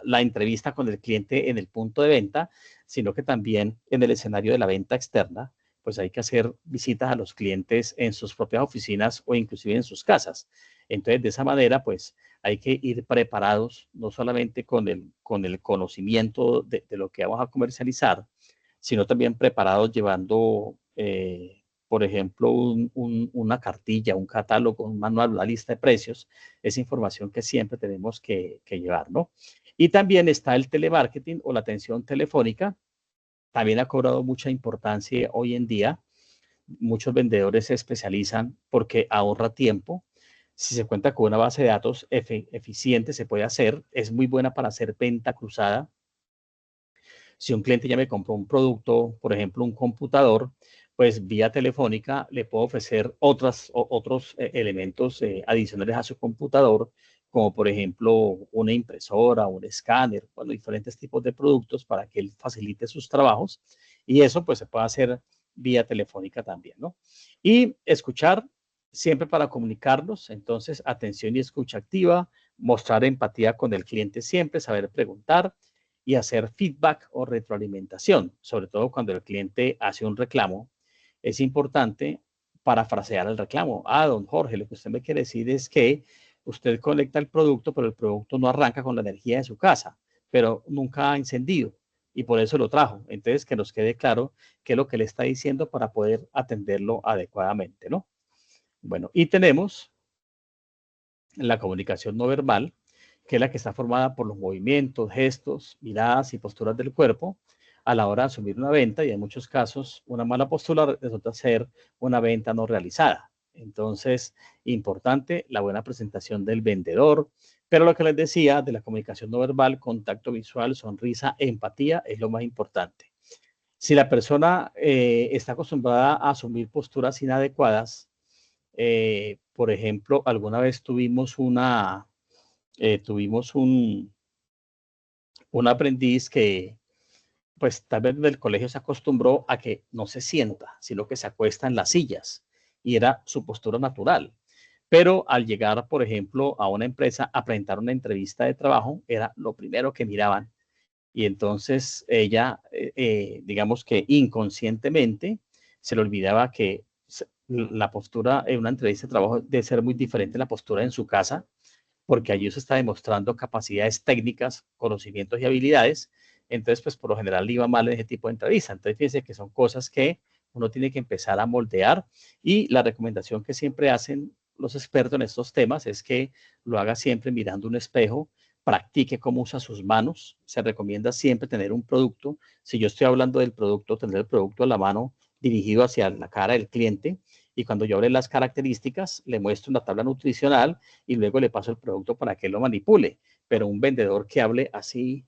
entrevista con el cliente en el punto de venta, sino que también en el escenario de la venta externa, pues hay que hacer visitas a los clientes en sus propias oficinas o inclusive en sus casas. Entonces, de esa manera, pues hay que ir preparados, no solamente con el conocimiento de lo que vamos a comercializar, sino también preparados llevando por ejemplo, una cartilla, un catálogo, un manual, una lista de precios, es información que siempre tenemos que llevar, ¿no? Y también está el telemarketing o la atención telefónica, también ha cobrado mucha importancia hoy en día. Muchos vendedores se especializan porque ahorra tiempo. Si se cuenta con una base de datos eficiente, se puede hacer. Es muy buena para hacer venta cruzada. Si un cliente ya me compró un producto, por ejemplo, un computador, pues vía telefónica le puedo ofrecer otros elementos adicionales a su computador, como por ejemplo una impresora, un escáner, bueno, diferentes tipos de productos para que él facilite sus trabajos. Y eso pues se puede hacer vía telefónica también, ¿no? Y escuchar siempre para comunicarnos. Entonces, atención y escucha activa, mostrar empatía con el cliente siempre, saber preguntar y hacer feedback o retroalimentación, sobre todo cuando el cliente hace un reclamo. Es importante parafrasear el reclamo. Ah, don Jorge, lo que usted me quiere decir es que usted conecta el producto, pero el producto no arranca con la energía de su casa, pero nunca ha encendido y por eso lo trajo. Entonces, que nos quede claro qué es lo que le está diciendo para poder atenderlo adecuadamente, ¿no? Bueno, y tenemos la comunicación no verbal, que es la que está formada por los movimientos, gestos, miradas y posturas del cuerpo a la hora de asumir una venta, y en muchos casos una mala postura resulta ser una venta no realizada. Entonces, importante la buena presentación del vendedor, pero lo que les decía de la comunicación no verbal, contacto visual, sonrisa, empatía es lo más importante. Si la persona está acostumbrada a asumir posturas inadecuadas, por ejemplo, alguna vez tuvimos un aprendiz que, pues tal vez del colegio se acostumbró a que no se sienta, sino que se acuesta en las sillas y era su postura natural. Pero al llegar, por ejemplo, a una empresa a presentar una entrevista de trabajo, era lo primero que miraban. Y entonces ella, digamos que inconscientemente, se le olvidaba que la postura en una entrevista de trabajo debe ser muy diferente a la postura en su casa, porque allí se está demostrando capacidades técnicas, conocimientos y habilidades. Entonces, pues por lo general iba mal en ese tipo de entrevista. Entonces, fíjense que son cosas que uno tiene que empezar a moldear, y la recomendación que siempre hacen los expertos en estos temas es que lo haga siempre mirando un espejo, practique cómo usa sus manos. Se recomienda siempre tener un producto. Si yo estoy hablando del producto, tener el producto a la mano dirigido hacia la cara del cliente, y cuando yo hable las características, le muestro una tabla nutricional y luego le paso el producto para que lo manipule. Pero un vendedor que hable así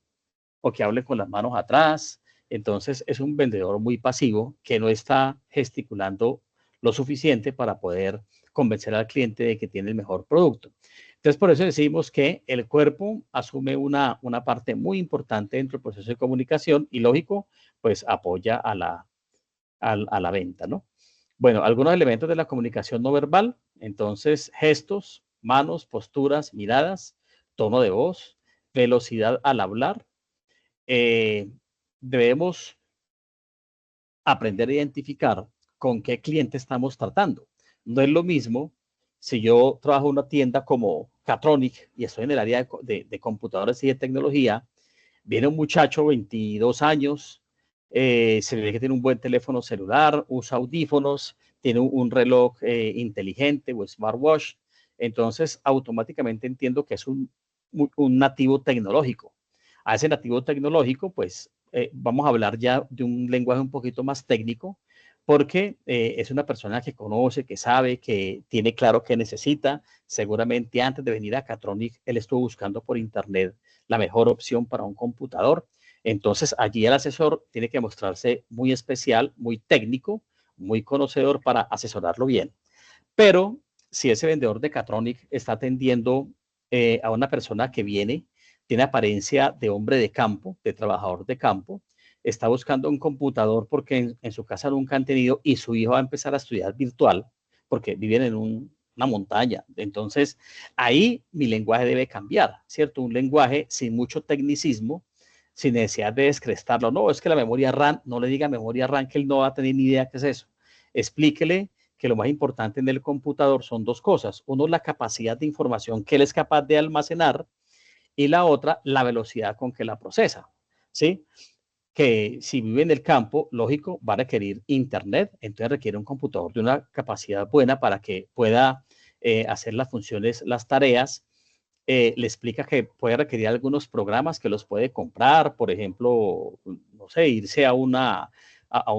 o que hable con las manos atrás, entonces es un vendedor muy pasivo que no está gesticulando lo suficiente para poder convencer al cliente de que tiene el mejor producto. Entonces, por eso decimos que el cuerpo asume una parte muy importante dentro del proceso de comunicación y, lógico, pues apoya a la venta, ¿no? Bueno, algunos elementos de la comunicación no verbal, entonces gestos, manos, posturas, miradas, tono de voz, velocidad al hablar. Eh, Debemos aprender a identificar con qué cliente estamos tratando. No es lo mismo si yo trabajo en una tienda como Catronic y estoy en el área de computadores y de tecnología. Viene un muchacho, 22 años, se ve que tiene un buen teléfono celular, usa audífonos, tiene un reloj inteligente o smartwatch. Entonces, automáticamente entiendo que es un nativo tecnológico. A ese nativo tecnológico, pues vamos a hablar ya de un lenguaje un poquito más técnico, porque es una persona que conoce, que sabe, que tiene claro qué necesita. Seguramente antes de venir a Catronic, él estuvo buscando por internet la mejor opción para un computador. Entonces, allí el asesor tiene que mostrarse muy especial, muy técnico, muy conocedor para asesorarlo bien. Pero si ese vendedor de Catronic está atendiendo a una persona que viene, tiene apariencia de hombre de campo, de trabajador de campo, está buscando un computador porque en su casa nunca han tenido, y su hijo va a empezar a estudiar virtual porque viven en una montaña. Entonces, ahí mi lenguaje debe cambiar, ¿cierto? Un lenguaje sin mucho tecnicismo, sin necesidad de descrestarlo. No, es que la memoria RAM, no le diga memoria RAM, que él no va a tener ni idea qué es eso. Explíquele que lo más importante en el computador son dos cosas. Uno, la capacidad de información que él es capaz de almacenar, y la otra, la velocidad con que la procesa, ¿sí? Que si vive en el campo, lógico, va a requerir internet, entonces requiere un computador de una capacidad buena para que pueda hacer las funciones, las tareas. Le explica que puede requerir algunos programas que los puede comprar, por ejemplo, no sé, irse a una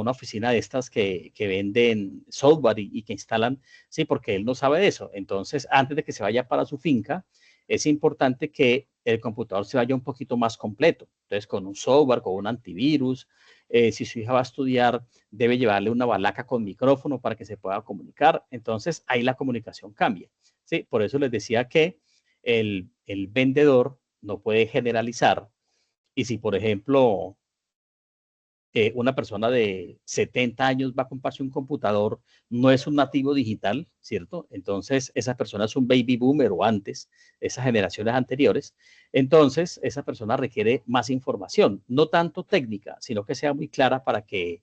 oficina de estas que venden software y que instalan, sí, porque él no sabe de eso. Entonces, antes de que se vaya para su finca, es importante que el computador se vaya un poquito más completo. Entonces, con un software, con un antivirus. Si su hija va a estudiar, debe llevarle una balaca con micrófono para que se pueda comunicar. Entonces, ahí la comunicación cambia. ¿Sí? Por eso les decía que el vendedor no puede generalizar. Y si, por ejemplo, una persona de 70 años va a comprarse un computador, no es un nativo digital, ¿cierto? Entonces, esa persona es un baby boomer o antes, esas generaciones anteriores. Entonces, esa persona requiere más información, no tanto técnica, sino que sea muy clara para que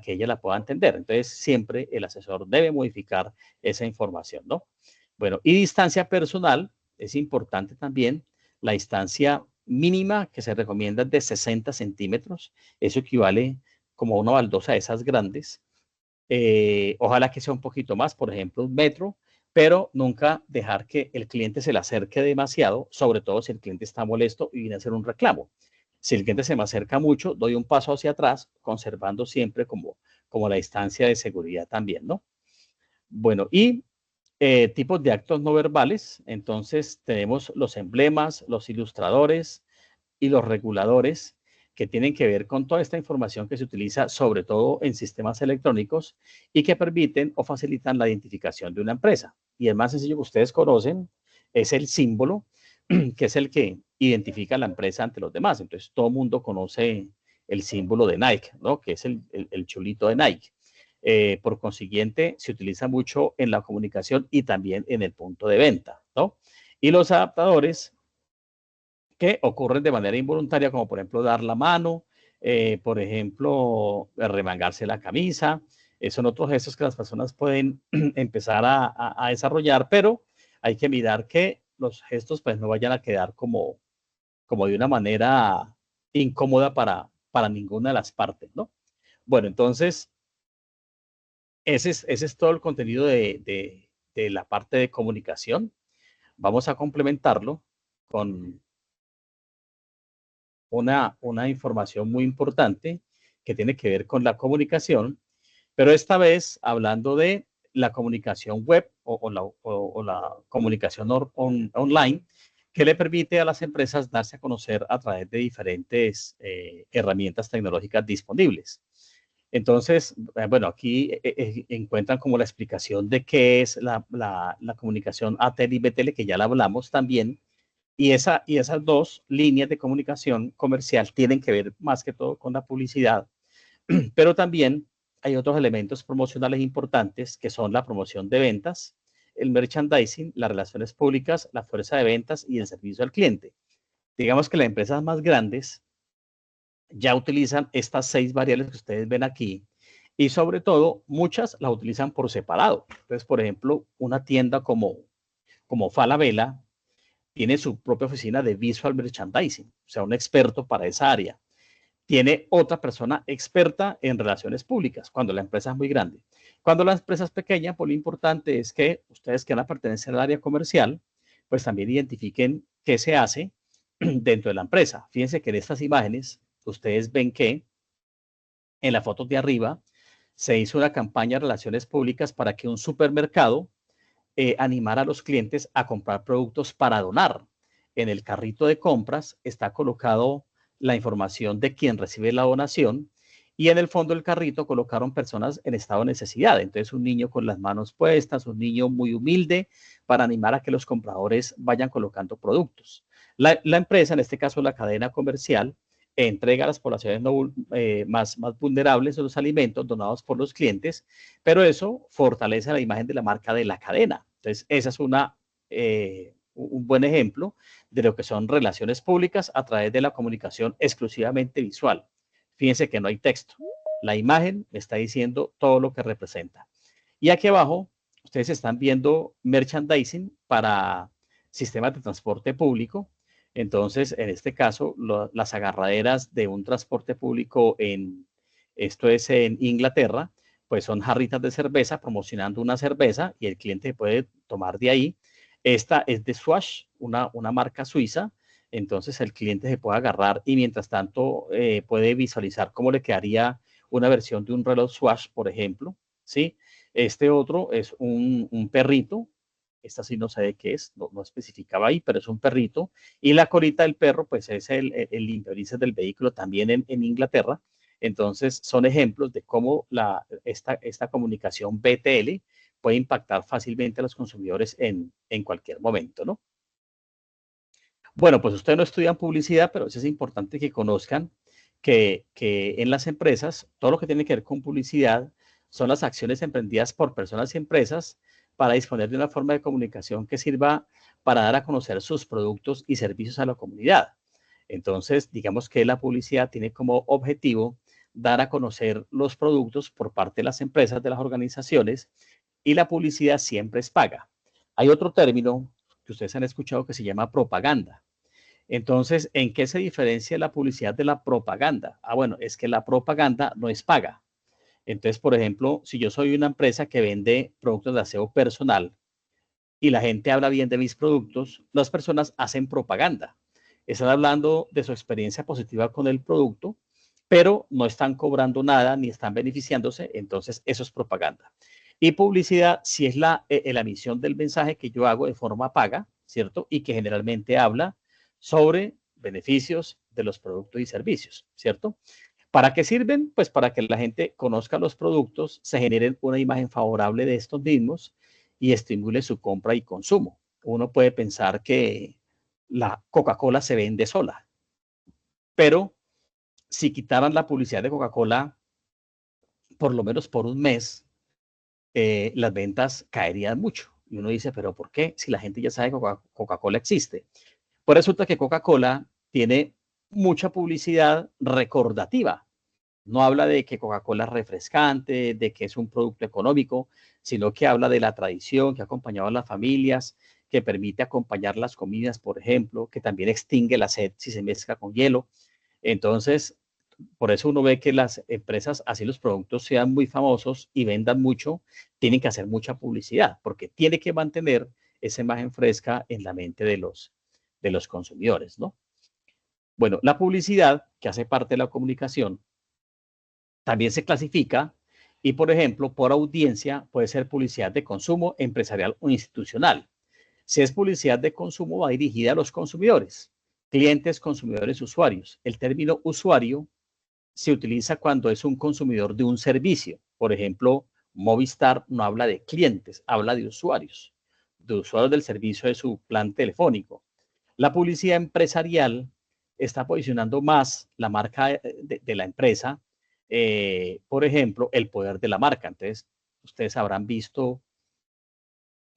ella la pueda entender. Entonces, siempre el asesor debe modificar esa información, ¿no? Bueno, y distancia personal, es importante también. La distancia mínima que se recomienda es de 60 centímetros. Eso equivale como a una baldosa de esas grandes. Ojalá que sea un poquito más, por ejemplo, 1 metro, pero nunca dejar que el cliente se le acerque demasiado, sobre todo si el cliente está molesto y viene a hacer un reclamo. Si el cliente se me acerca mucho, doy un paso hacia atrás, conservando siempre como la distancia de seguridad también, ¿no? Bueno, y tipos de actos no verbales. Entonces, tenemos los emblemas, los ilustradores y los reguladores que tienen que ver con toda esta información que se utiliza, sobre todo en sistemas electrónicos, y que permiten o facilitan la identificación de una empresa. Y el más sencillo que ustedes conocen es el símbolo, que es el que identifica a la empresa ante los demás. Entonces, todo el mundo conoce el símbolo de Nike, ¿no? Que es el chulito de Nike. Por consiguiente, se utiliza mucho en la comunicación y también en el punto de venta, ¿no? Y los adaptadores que ocurren de manera involuntaria, como por ejemplo dar la mano, por ejemplo, remangarse la camisa, son otros gestos que las personas pueden empezar a desarrollar, pero hay que mirar que los gestos pues no vayan a quedar como de una manera incómoda para ninguna de las partes, ¿no? Bueno, entonces, ese es todo el contenido de la parte de comunicación. Vamos a complementarlo con una información muy importante que tiene que ver con la comunicación, pero esta vez hablando de la comunicación web o la comunicación online, que le permite a las empresas darse a conocer a través de diferentes herramientas tecnológicas disponibles. Entonces, bueno, aquí encuentran como la explicación de qué es la comunicación ATL y BTL, que ya la hablamos también, y esas dos líneas de comunicación comercial tienen que ver más que todo con la publicidad, pero también hay otros elementos promocionales importantes que son la promoción de ventas, el merchandising, las relaciones públicas, la fuerza de ventas y el servicio al cliente. Digamos que las empresas más grandes ya utilizan estas 6 variables que ustedes ven aquí y sobre todo muchas las utilizan por separado. Entonces, por ejemplo, una tienda como Falabella tiene su propia oficina de visual merchandising, o sea, un experto para esa área. Tiene otra persona experta en relaciones públicas, cuando la empresa es muy grande. Cuando la empresa es pequeña, pues lo importante es que ustedes que van a pertenecer al área comercial, pues también identifiquen qué se hace dentro de la empresa. Fíjense que en estas imágenes ustedes ven que en la foto de arriba se hizo una campaña de relaciones públicas para que un supermercado animar a los clientes a comprar productos para donar. En el carrito de compras está colocado la información de quien recibe la donación y en el fondo del carrito colocaron personas en estado de necesidad. Entonces un niño con las manos puestas, un niño muy humilde para animar a que los compradores vayan colocando productos. La empresa, en este caso la cadena comercial, entrega a las poblaciones más vulnerables de los alimentos donados por los clientes, pero eso fortalece la imagen de la marca de la cadena. Entonces, esa es un buen ejemplo de lo que son relaciones públicas a través de la comunicación exclusivamente visual. Fíjense que no hay texto. La imagen me está diciendo todo lo que representa. Y aquí abajo, ustedes están viendo merchandising para sistemas de transporte público. Entonces, en este caso, las agarraderas de un transporte público esto es en Inglaterra, pues son jarritas de cerveza promocionando una cerveza y el cliente puede tomar de ahí. Esta es de Swash, una marca suiza. Entonces el cliente se puede agarrar y mientras tanto puede visualizar cómo le quedaría una versión de un reloj Swash, por ejemplo. ¿Sí? Este otro es un perrito. Esta sí no sé de qué es, no especificaba ahí, pero es un perrito. Y la colita del perro, pues es el limpiabrisas del vehículo también en Inglaterra. Entonces, son ejemplos de cómo esta comunicación BTL puede impactar fácilmente a los consumidores en cualquier momento, ¿no? Bueno, pues ustedes no estudian publicidad, pero es importante que conozcan que en las empresas, todo lo que tiene que ver con publicidad son las acciones emprendidas por personas y empresas para disponer de una forma de comunicación que sirva para dar a conocer sus productos y servicios a la comunidad. Entonces, digamos que la publicidad tiene como objetivo dar a conocer los productos por parte de las empresas, de las organizaciones, y la publicidad siempre es paga. Hay otro término que ustedes han escuchado que se llama propaganda. Entonces, ¿en qué se diferencia la publicidad de la propaganda? Ah, bueno, es que la propaganda no es paga. Entonces, por ejemplo, si yo soy una empresa que vende productos de aseo personal y la gente habla bien de mis productos, las personas hacen propaganda. Están hablando de su experiencia positiva con el producto, pero no están cobrando nada ni están beneficiándose, entonces eso es propaganda. Y publicidad, si es la emisión del mensaje que yo hago de forma paga, ¿cierto? Y que generalmente habla sobre beneficios de los productos y servicios, ¿cierto? ¿Para qué sirven? Pues para que la gente conozca los productos, se genere una imagen favorable de estos mismos y estimule su compra y consumo. Uno puede pensar que la Coca-Cola se vende sola, pero si quitaran la publicidad de Coca-Cola, por lo menos por un mes, las ventas caerían mucho. Y uno dice, pero ¿por qué? Si la gente ya sabe que Coca-Cola existe. Pues resulta que Coca-Cola tiene mucha publicidad recordativa. No habla de que Coca-Cola es refrescante, de que es un producto económico, sino que habla de la tradición que ha acompañado a las familias, que permite acompañar las comidas, por ejemplo, que también extingue la sed si se mezcla con hielo. Entonces, por eso uno ve que las empresas, así los productos sean muy famosos y vendan mucho, tienen que hacer mucha publicidad, porque tiene que mantener esa imagen fresca en la mente de los consumidores, ¿no? Bueno, la publicidad, que hace parte de la comunicación, también se clasifica y, por ejemplo, por audiencia puede ser publicidad de consumo empresarial o institucional. Si es publicidad de consumo, va dirigida a los consumidores, clientes, consumidores, usuarios. El término usuario se utiliza cuando es un consumidor de un servicio. Por ejemplo, Movistar no habla de clientes, habla de usuarios del servicio de su plan telefónico. La publicidad empresarial está posicionando más la marca de la empresa, por ejemplo, el poder de la marca. Entonces, ustedes habrán visto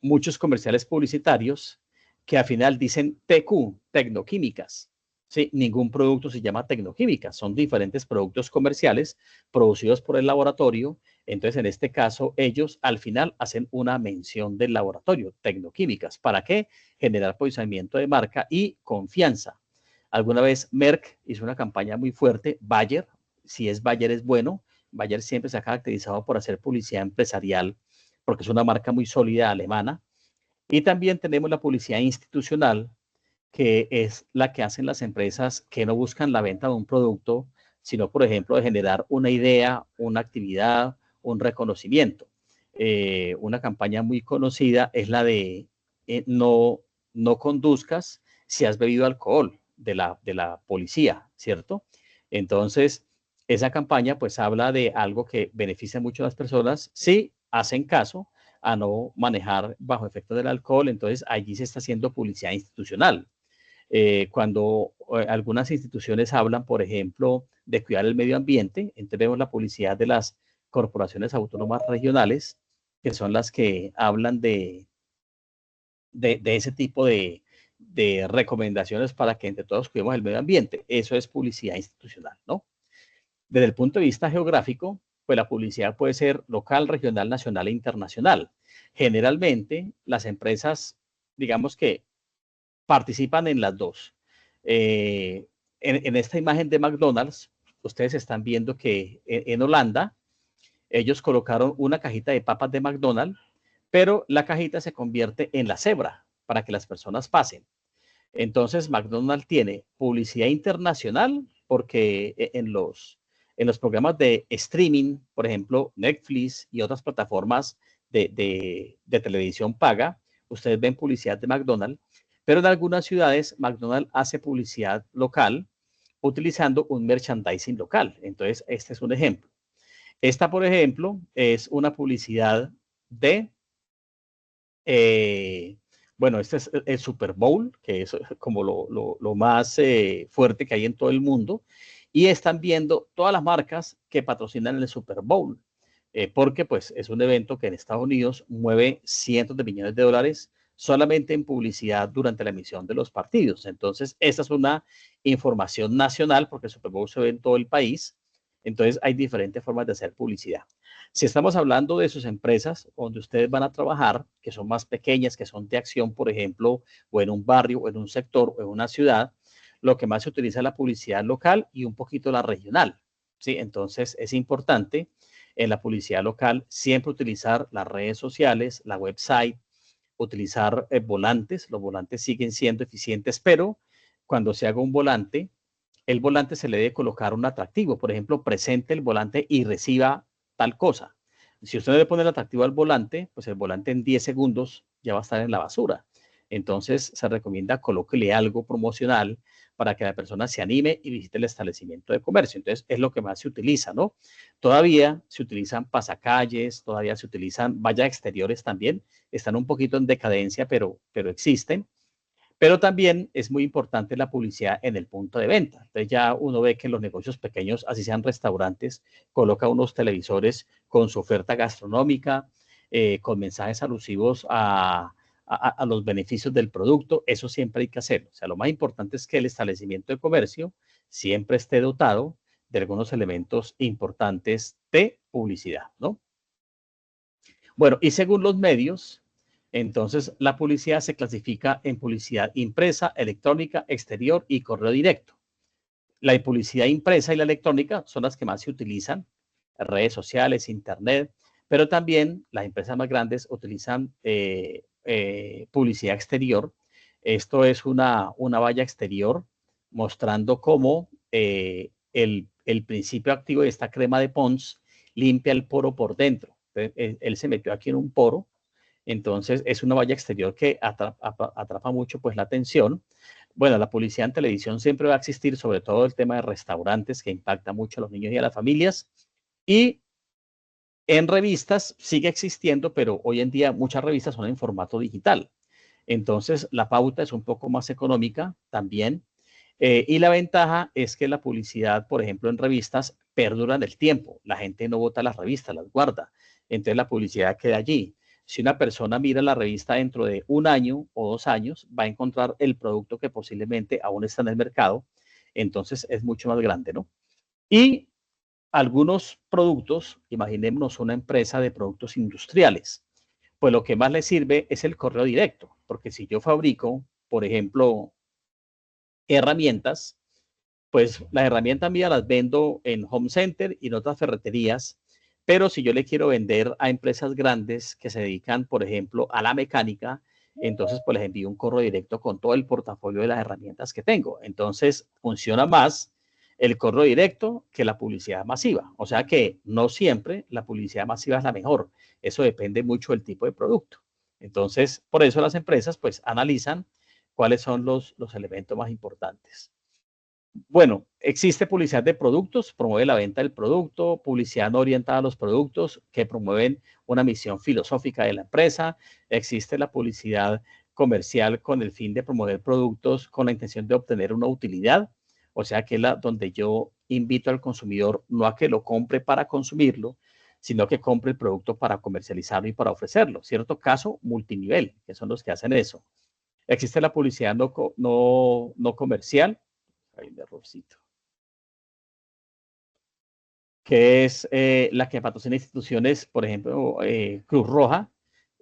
muchos comerciales publicitarios que al final dicen TQ, Tecnoquímicas. Sí, ningún producto se llama Tecnoquímicas, son diferentes productos comerciales producidos por el laboratorio. Entonces, en este caso, ellos al final hacen una mención del laboratorio, Tecnoquímicas. ¿Para qué? Generar posicionamiento de marca y confianza. Alguna vez Merck hizo una campaña muy fuerte, Bayer, si es Bayer es bueno. Bayer siempre se ha caracterizado por hacer publicidad empresarial porque es una marca muy sólida alemana. Y también tenemos la publicidad institucional, que es la que hacen las empresas que no buscan la venta de un producto, sino, por ejemplo, de generar una idea, una actividad, un reconocimiento. Una campaña muy conocida es la de no conduzcas si has bebido alcohol de la policía, ¿cierto? Entonces, esa campaña pues habla de algo que beneficia mucho a las personas si hacen caso a no manejar bajo efecto del alcohol. Entonces, allí se está haciendo publicidad institucional. Cuando algunas instituciones hablan, por ejemplo, de cuidar el medio ambiente, entonces vemos la publicidad de las corporaciones autónomas regionales, que son las que hablan de ese tipo de recomendaciones para que entre todos cuidemos el medio ambiente. Eso es publicidad institucional, ¿no? Desde el punto de vista geográfico, pues la publicidad puede ser local, regional, nacional e internacional. Generalmente, las empresas, digamos que participan en las dos. En esta imagen de McDonald's, ustedes están viendo que en Holanda ellos colocaron una cajita de papas de McDonald's, pero la cajita se convierte en la cebra para que las personas pasen. Entonces, McDonald's tiene publicidad internacional porque en los programas de streaming, por ejemplo, Netflix y otras plataformas de televisión paga, ustedes ven publicidad de McDonald's, pero en algunas ciudades McDonald's hace publicidad local utilizando un merchandising local. Entonces, este es un ejemplo. Esta, por ejemplo, es una publicidad de bueno, este es el Super Bowl, que es como lo más fuerte que hay en todo el mundo. y están viendo todas las marcas que patrocinan el Super Bowl, porque pues es un evento que en Estados Unidos mueve cientos de millones de dólares solamente en publicidad durante la emisión de los partidos. Entonces, esta es una información nacional porque el Super Bowl se ve en todo el país. Entonces, hay diferentes formas de hacer publicidad. Si estamos hablando de sus empresas donde ustedes van a trabajar, que son más pequeñas, que son de acción, por ejemplo, o en un barrio, o en un sector, o en una ciudad, lo que más se utiliza es la publicidad local y un poquito la regional, ¿sí? Entonces, es importante en la publicidad local siempre utilizar las redes sociales, la website, utilizar volantes. Los volantes siguen siendo eficientes, pero cuando se haga un volante, el volante se le debe colocar un atractivo. Por ejemplo, presente el volante y reciba tal cosa. Si usted le pone el atractivo al volante, pues el volante en 10 segundos ya va a estar en la basura. Entonces, se recomienda colóquele algo promocional para que la persona se anime y visite el establecimiento de comercio. Entonces, es lo que más se utiliza, ¿no? Todavía se utilizan pasacalles, todavía se utilizan vallas exteriores también. Están un poquito en decadencia, pero existen. Pero también es muy importante la publicidad en el punto de venta. Entonces ya uno ve que los negocios pequeños, así sean restaurantes, coloca unos televisores con su oferta gastronómica, con mensajes alusivos a los beneficios del producto. Eso siempre hay que hacerlo. O sea, lo más importante es que el establecimiento de comercio siempre esté dotado de algunos elementos importantes de publicidad, ¿no? Bueno, y según los medios, entonces la publicidad se clasifica en publicidad impresa, electrónica, exterior y correo directo. La publicidad impresa y la electrónica son las que más se utilizan, redes sociales, internet, pero también las empresas más grandes utilizan publicidad exterior. Esto es una valla exterior mostrando cómo el principio activo de esta crema de Pond's limpia el poro por dentro. Él se metió aquí en un poro, entonces es una valla exterior que atrapa mucho pues la atención. Bueno, la publicidad en televisión siempre va a existir, sobre todo el tema de restaurantes que impacta mucho a los niños y a las familias. Y en revistas sigue existiendo, pero hoy en día muchas revistas son en formato digital. Entonces la pauta es un poco más económica también. Y la ventaja es que la publicidad, por ejemplo, en revistas perdura en el tiempo. La gente no bota las revistas, las guarda. Entonces la publicidad queda allí. Si una persona mira la revista dentro de un año o 2 años, va a encontrar el producto que posiblemente aún está en el mercado. Entonces es mucho más grande, ¿no? Y algunos productos, imaginémonos una empresa de productos industriales, pues lo que más le sirve es el correo directo, porque si yo fabrico, por ejemplo, herramientas, pues las herramientas mías las vendo en Home Center y en otras ferreterías, pero si yo le quiero vender a empresas grandes que se dedican, por ejemplo, a la mecánica, entonces pues les envío un correo directo con todo el portafolio de las herramientas que tengo. Entonces funciona más el correo directo que la publicidad masiva. O sea que no siempre la publicidad masiva es la mejor. Eso depende mucho del tipo de producto. Entonces, por eso las empresas pues analizan cuáles son los elementos más importantes. Bueno, existe publicidad de productos, promueve la venta del producto, publicidad no orientada a los productos que promueven una misión filosófica de la empresa. Existe la publicidad comercial con el fin de promover productos con la intención de obtener una utilidad, o sea que es la donde yo invito al consumidor no a que lo compre para consumirlo, sino que compre el producto para comercializarlo y para ofrecerlo. Cierto caso, multinivel, que son los que hacen eso. Existe la publicidad no comercial. Hay un errorcito. Que es la que patrocina instituciones, por ejemplo, Cruz Roja,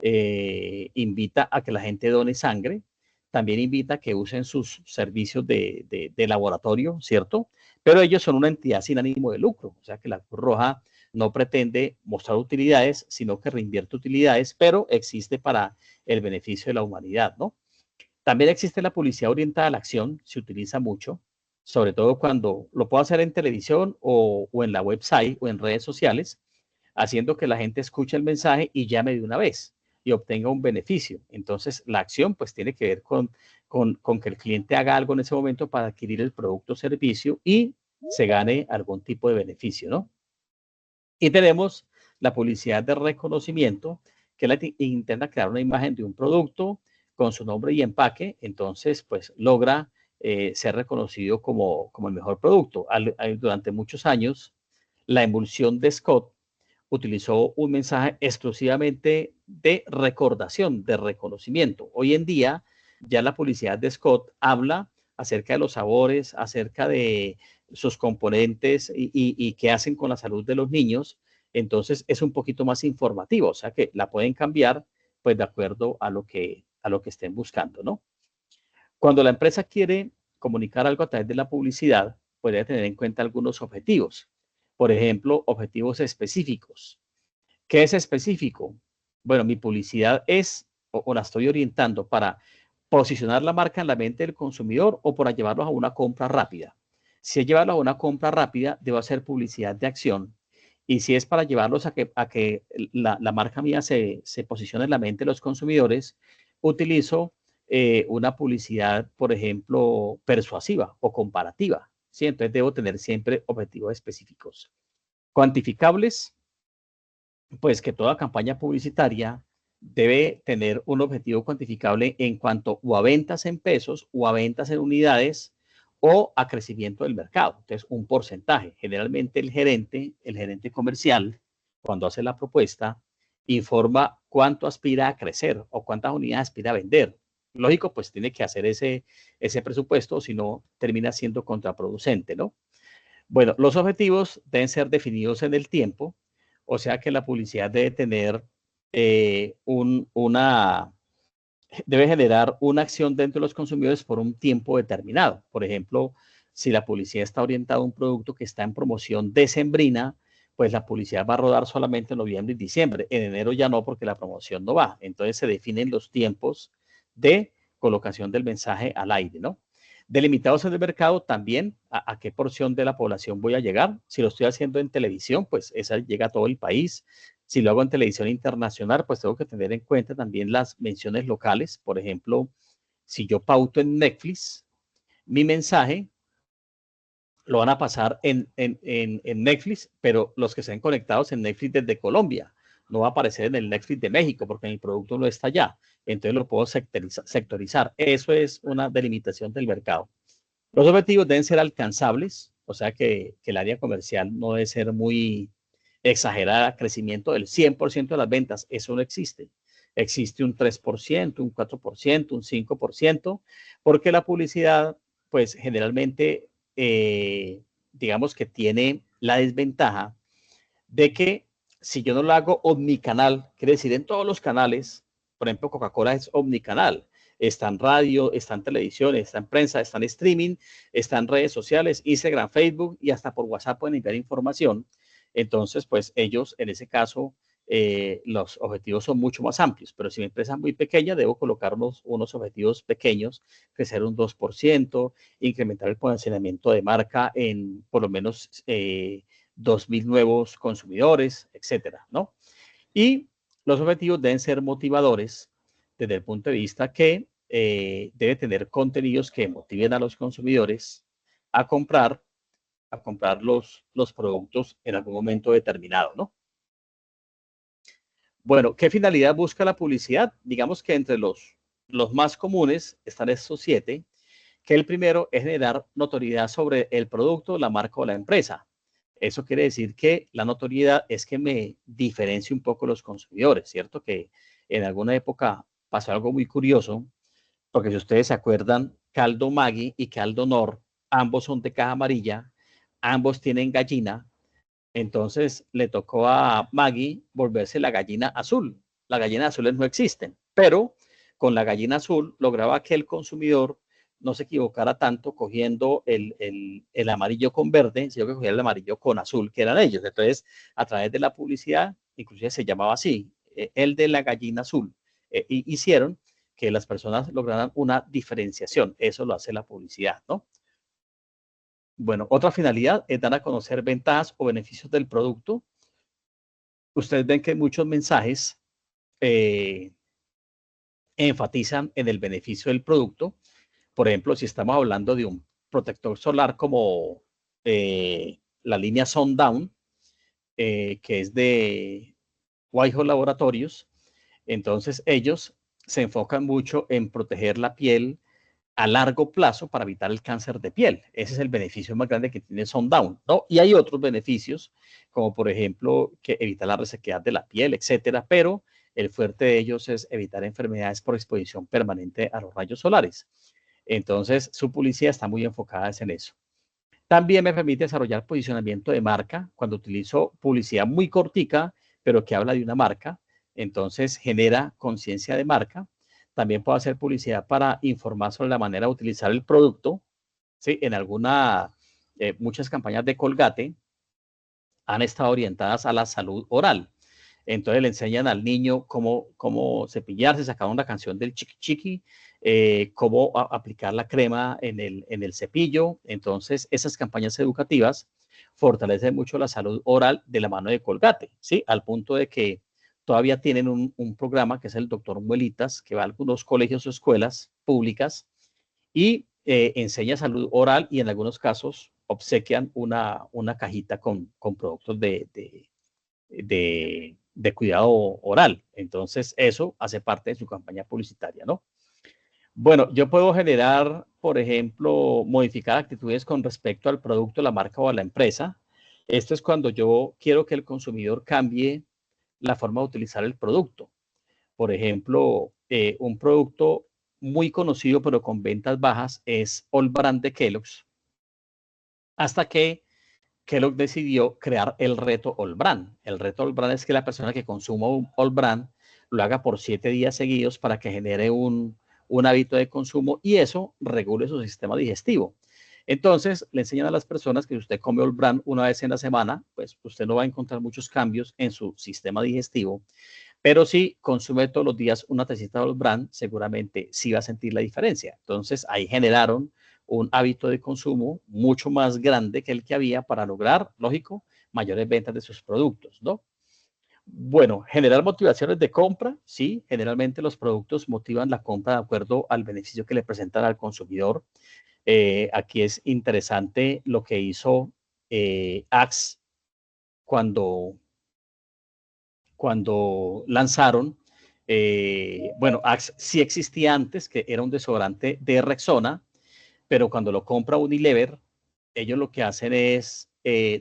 invita a que la gente done sangre, también invita a que usen sus servicios de laboratorio, ¿cierto? Pero ellos son una entidad sin ánimo de lucro, o sea que la Cruz Roja no pretende mostrar utilidades, sino que reinvierte utilidades, pero existe para el beneficio de la humanidad, ¿no? También existe la publicidad orientada a la acción, se utiliza mucho, sobre todo cuando lo puedo hacer en televisión o en la website o en redes sociales, haciendo que la gente escuche el mensaje y llame de una vez y obtenga un beneficio. Entonces, la acción pues tiene que ver con que el cliente haga algo en ese momento para adquirir el producto o servicio y se gane algún tipo de beneficio, ¿no? Y tenemos la publicidad de reconocimiento, que la intenta crear una imagen de un producto con su nombre y empaque, entonces pues logra ser reconocido como el mejor producto. Durante muchos años, la emulsión de Scott utilizó un mensaje exclusivamente de recordación, de reconocimiento. Hoy en día, ya la publicidad de Scott habla acerca de los sabores, acerca de sus componentes y qué hacen con la salud de los niños. Entonces, es un poquito más informativo, o sea que la pueden cambiar pues de acuerdo a lo que estén buscando, ¿no? Cuando la empresa quiere comunicar algo a través de la publicidad, puede tener en cuenta algunos objetivos. Por ejemplo, objetivos específicos. ¿Qué es específico? Bueno, mi publicidad es o la estoy orientando para posicionar la marca en la mente del consumidor o para llevarlos a una compra rápida. Si es llevarlos a una compra rápida, debo hacer publicidad de acción. Y si es para llevarlos a que la marca mía se posicione en la mente de los consumidores, utilizo una publicidad, por ejemplo, persuasiva o comparativa. ¿Sí? Entonces debo tener siempre objetivos específicos. Cuantificables, pues que toda campaña publicitaria debe tener un objetivo cuantificable en cuanto o a ventas en pesos o a ventas en unidades o a crecimiento del mercado. Entonces, un porcentaje. Generalmente el gerente comercial, cuando hace la propuesta, informa cuánto aspira a crecer o cuántas unidades aspira a vender. Lógico, pues tiene que hacer ese presupuesto, si no termina siendo contraproducente, ¿no? Bueno, los objetivos deben ser definidos en el tiempo, o sea que la publicidad debe tener debe generar una acción dentro de los consumidores por un tiempo determinado. Por ejemplo, si la publicidad está orientada a un producto que está en promoción decembrina, pues la publicidad va a rodar solamente en noviembre y diciembre. En enero ya no, porque la promoción no va. Entonces se definen los tiempos de colocación del mensaje al aire, ¿no? Delimitados en el mercado también, a qué porción de la población voy a llegar. Si lo estoy haciendo en televisión, pues esa llega a todo el país. Si lo hago en televisión internacional, pues tengo que tener en cuenta también las menciones locales. Por ejemplo, si yo pauto en Netflix, mi mensaje lo van a pasar en Netflix, pero los que estén conectados en Netflix desde Colombia. No va a aparecer en el Netflix de México porque mi producto no está allá. Entonces lo puedo sectorizar. Eso es una delimitación del mercado. Los objetivos deben ser alcanzables, o sea que el área comercial no debe ser muy exagerada, crecimiento del 100% de las ventas, eso no existe. Existe un 3%, un 4%, un 5%, porque la publicidad, pues generalmente, digamos que tiene la desventaja de que si yo no lo hago omnicanal, quiere decir en todos los canales, por ejemplo, Coca-Cola es omnicanal, está en radio, está en televisión, está en prensa, está en streaming, está en redes sociales, Instagram, Facebook y hasta por WhatsApp pueden enviar información. Entonces, pues ellos en ese caso, los objetivos son mucho más amplios, pero si mi empresa es muy pequeña, debo colocar unos objetivos pequeños, crecer un 2%, incrementar el posicionamiento de marca en por lo menos 2.000 nuevos consumidores, etcétera, ¿no? Y los objetivos deben ser motivadores desde el punto de vista que debe tener contenidos que motiven a los consumidores a comprar los productos en algún momento determinado, ¿no? Bueno, ¿qué finalidad busca la publicidad? Digamos que entre los más comunes están estos 7, que el primero es generar notoriedad sobre el producto, la marca o la empresa. Eso quiere decir que la notoriedad es que me diferencie un poco los consumidores, ¿cierto? Que en alguna época pasó algo muy curioso, porque si ustedes se acuerdan, Caldo Maggi y Caldo Nor, ambos son de caja amarilla, ambos tienen gallina, entonces le tocó a Maggie volverse la gallina azul. Las gallinas azules no existen, pero con la gallina azul lograba que el consumidor no se equivocara tanto cogiendo el amarillo con verde, sino que cogiera el amarillo con azul, que eran ellos. Entonces, a través de la publicidad, inclusive se llamaba así, el de la gallina azul. Hicieron que las personas lograran una diferenciación. Eso lo hace la publicidad, ¿no? Bueno, otra finalidad es dar a conocer ventajas o beneficios del producto. Ustedes ven que muchos mensajes eh, enfatizan en el beneficio del producto. Por ejemplo, si estamos hablando de un protector solar como la línea Sundown, que es de Whitehall Laboratorios, entonces ellos se enfocan mucho en proteger la piel a largo plazo para evitar el cáncer de piel. Ese es el beneficio más grande que tiene Sundown, ¿no? Y hay otros beneficios, como por ejemplo, que evita la resequedad de la piel, etcétera, pero el fuerte de ellos es evitar enfermedades por exposición permanente a los rayos solares. Entonces, su publicidad está muy enfocada en eso. También me permite desarrollar posicionamiento de marca cuando utilizo publicidad muy cortica, pero que habla de una marca. Entonces genera conciencia de marca. También puedo hacer publicidad para informar sobre la manera de utilizar el producto. ¿Sí? En muchas campañas de Colgate han estado orientadas a la salud oral. Entonces le enseñan al niño cómo cepillarse, sacaron una canción del chiqui chiqui, cómo aplicar la crema en el cepillo. Entonces esas campañas educativas fortalecen mucho la salud oral de la mano de Colgate, ¿sí? Al punto de que todavía tienen un programa que es el Doctor Muelitas, que va a algunos colegios o escuelas públicas y enseña salud oral y en algunos casos obsequian una cajita con productos de cuidado oral. Entonces, eso hace parte de su campaña publicitaria, ¿no? Bueno, yo puedo generar, por ejemplo, modificar actitudes con respecto al producto, la marca o a la empresa. Esto es cuando yo quiero que el consumidor cambie la forma de utilizar el producto. Por ejemplo, un producto muy conocido pero con ventas bajas es All Brand de Kellogg's, hasta que Kellogg decidió crear el reto All Brand. El reto All Brand es que la persona que consuma un All Brand lo haga por 7 días seguidos para que genere un hábito de consumo y eso regule su sistema digestivo. Entonces, le enseñan a las personas que si usted come All Brand una vez en la semana, pues usted no va a encontrar muchos cambios en su sistema digestivo, pero si consume todos los días una tacita de All Brand, seguramente sí va a sentir la diferencia. Entonces, ahí generaron un hábito de consumo mucho más grande que el que había para lograr, lógico, mayores ventas de sus productos, ¿no? Bueno, generar motivaciones de compra, sí, generalmente los productos motivan la compra de acuerdo al beneficio que le presentan al consumidor. Aquí es interesante lo que hizo Axe cuando lanzaron, bueno, Axe sí existía antes, que era un desodorante de Rexona, pero cuando lo compra Unilever, ellos lo que hacen es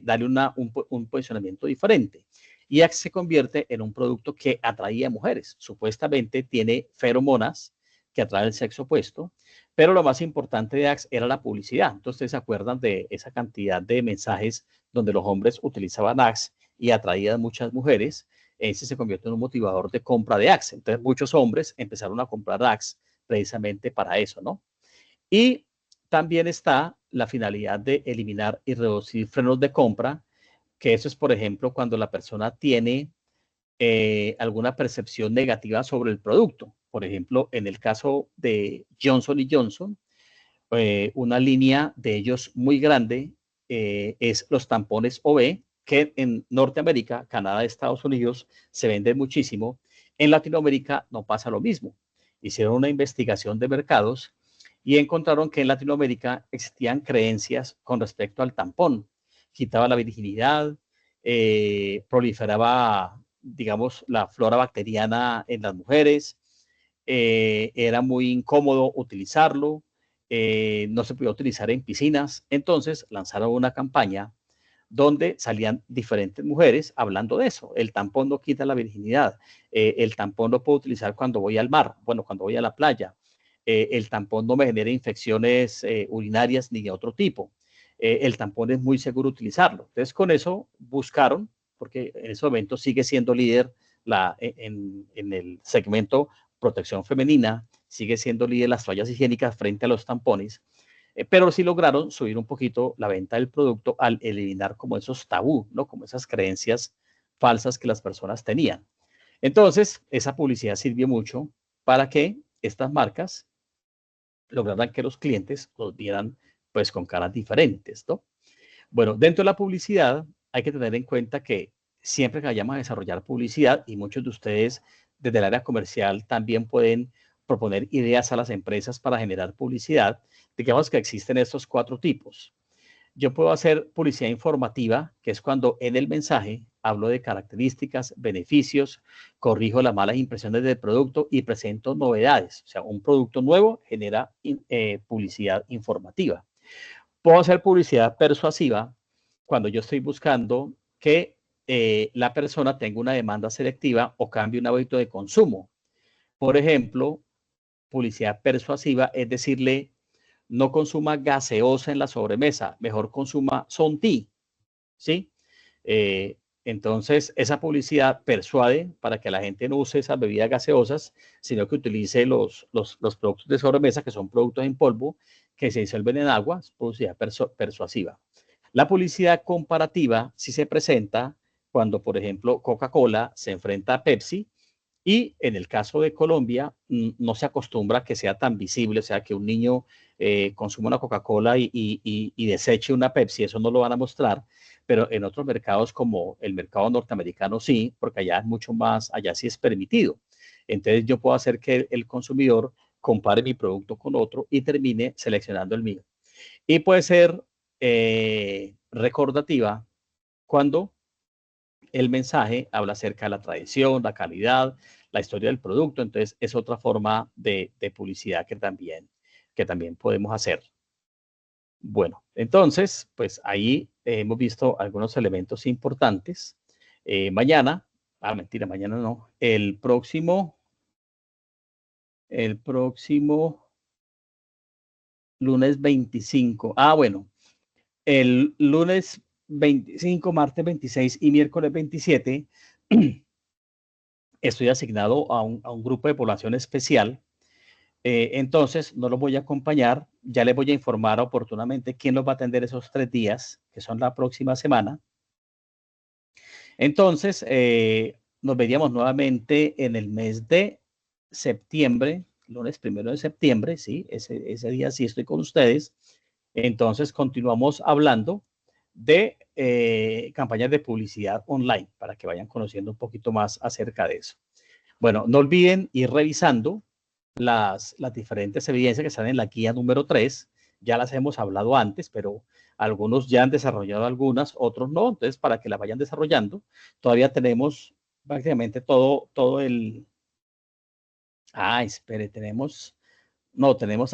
darle un posicionamiento diferente. Y Axe se convierte en un producto que atraía a mujeres. Supuestamente tiene feromonas que atraen el sexo opuesto, pero lo más importante de Axe era la publicidad. Entonces, ¿ustedes se acuerdan de esa cantidad de mensajes donde los hombres utilizaban Axe y atraían muchas mujeres? Ese se convierte en un motivador de compra de Axe. Entonces, muchos hombres empezaron a comprar Axe precisamente para eso, ¿no? Y también está la finalidad de eliminar y reducir frenos de compra, que eso es, por ejemplo, cuando la persona tiene alguna percepción negativa sobre el producto. Por ejemplo, en el caso de Johnson Johnson, una línea de ellos muy grande es los tampones OB, que en Norteamérica, Canadá, Estados Unidos se venden muchísimo. En Latinoamérica no pasa lo mismo. Hicieron una investigación de mercados y encontraron que en Latinoamérica existían creencias con respecto al tampón. Quitaba la virginidad, proliferaba, digamos, la flora bacteriana en las mujeres, era muy incómodo utilizarlo, no se podía utilizar en piscinas. Entonces lanzaron una campaña donde salían diferentes mujeres hablando de eso. El tampón no quita la virginidad, el tampón lo puedo utilizar cuando voy al mar, bueno, cuando voy a la playa, el tampón no me genera infecciones urinarias ni de otro tipo, el tampón es muy seguro utilizarlo. Entonces con eso buscaron, porque en ese momento sigue siendo líder en el segmento protección femenina, sigue siendo líder las toallas higiénicas frente a los tampones, pero sí lograron subir un poquito la venta del producto al eliminar como esos tabú, ¿no? Como esas creencias falsas que las personas tenían. Entonces, esa publicidad sirvió mucho para que estas marcas lograran que los clientes los vieran pues con caras diferentes, ¿no? Bueno, dentro de la publicidad hay que tener en cuenta que siempre que vayamos a desarrollar publicidad, y muchos de ustedes desde el área comercial también pueden proponer ideas a las empresas para generar publicidad, digamos que existen estos 4 tipos. Yo puedo hacer publicidad informativa, que es cuando en el mensaje hablo de características, beneficios, corrijo las malas impresiones del producto y presento novedades. O sea, un producto nuevo genera publicidad informativa. Puedo hacer publicidad persuasiva cuando yo estoy buscando que la persona tenga una demanda selectiva o cambie un hábito de consumo. Por ejemplo, publicidad persuasiva es decirle, no consuma gaseosa en la sobremesa, mejor consuma Sonti, ¿sí? Entonces, esa publicidad persuade para que la gente no use esas bebidas gaseosas, sino que utilice los productos de sobremesa, que son productos en polvo, que se disuelven en agua, es publicidad persuasiva. La publicidad comparativa sí se presenta cuando, por ejemplo, Coca-Cola se enfrenta a Pepsi y en el caso de Colombia no se acostumbra a que sea tan visible, o sea, que un niño consuma una Coca-Cola y deseche una Pepsi, eso no lo van a mostrar, pero en otros mercados como el mercado norteamericano sí, porque allá es mucho más, allá sí es permitido. Entonces yo puedo hacer que el consumidor compare mi producto con otro y termine seleccionando el mío. Y puede ser recordativa cuando el mensaje habla acerca de la tradición, la calidad, la historia del producto. Entonces, es otra forma de publicidad que también podemos hacer. Bueno, entonces, pues ahí hemos visto algunos elementos importantes. Mañana no, el próximo lunes 25. Bueno, el lunes 25, martes 26 y miércoles 27 estoy asignado a un grupo de población especial. Entonces, no los voy a acompañar. Ya les voy a informar oportunamente quién los va a atender esos 3 días, que son la próxima semana. Entonces, nos veríamos nuevamente en el mes de septiembre, lunes 1 de septiembre, sí, ese día sí estoy con ustedes. Entonces, continuamos hablando de campañas de publicidad online para que vayan conociendo un poquito más acerca de eso. Bueno, no olviden ir revisando las diferentes evidencias que están en la guía número 3. Ya las hemos hablado antes, pero algunos ya han desarrollado algunas, otros no. Entonces, para que las vayan desarrollando, todavía tenemos prácticamente todo el... espere, tenemos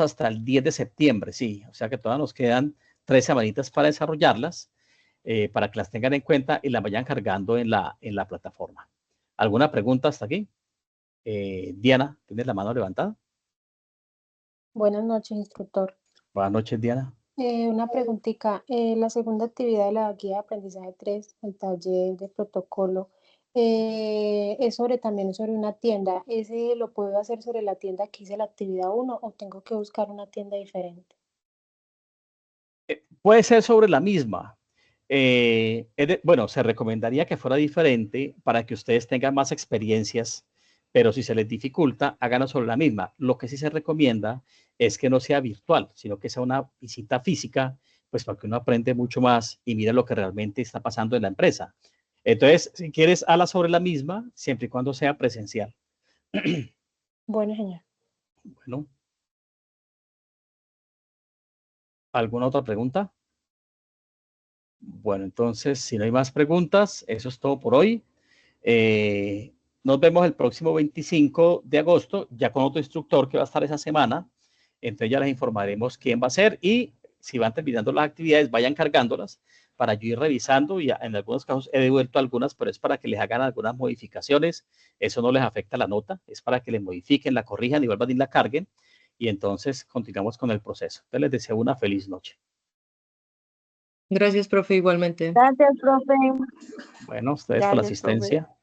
hasta el 10 de septiembre, sí. O sea que todavía nos quedan 3 semanitas para desarrollarlas, para que las tengan en cuenta y las vayan cargando en la plataforma. ¿Alguna pregunta hasta aquí? Diana, ¿tienes la mano levantada? Buenas noches, instructor. Buenas noches, Diana. Una preguntita. La segunda actividad de la guía de aprendizaje 3, el taller de protocolo, es también sobre una tienda. ¿Ese lo puedo hacer sobre la tienda que hice la actividad 1 o tengo que buscar una tienda diferente? Puede ser sobre la misma. Bueno, se recomendaría que fuera diferente para que ustedes tengan más experiencias, pero si se les dificulta, háganlo sobre la misma. Lo que sí se recomienda es que no sea virtual, sino que sea una visita física, pues para que uno aprende mucho más y mire lo que realmente está pasando en la empresa. Entonces, si quieres, hazla sobre la misma, siempre y cuando sea presencial. Bueno, señor. Bueno, ¿alguna otra pregunta? Bueno, entonces, si no hay más preguntas, eso es todo por hoy. Nos vemos el próximo 25 de agosto, ya con otro instructor que va a estar esa semana. Entonces ya les informaremos quién va a ser y si van terminando las actividades, vayan cargándolas para yo ir revisando y en algunos casos he devuelto algunas, pero es para que les hagan algunas modificaciones. Eso no les afecta la nota, es para que les modifiquen, la corrijan y vuelvan y la carguen. Y entonces continuamos con el proceso. Entonces les deseo una feliz noche. Gracias, profe, igualmente. Gracias, profe. Bueno, ustedes por la asistencia.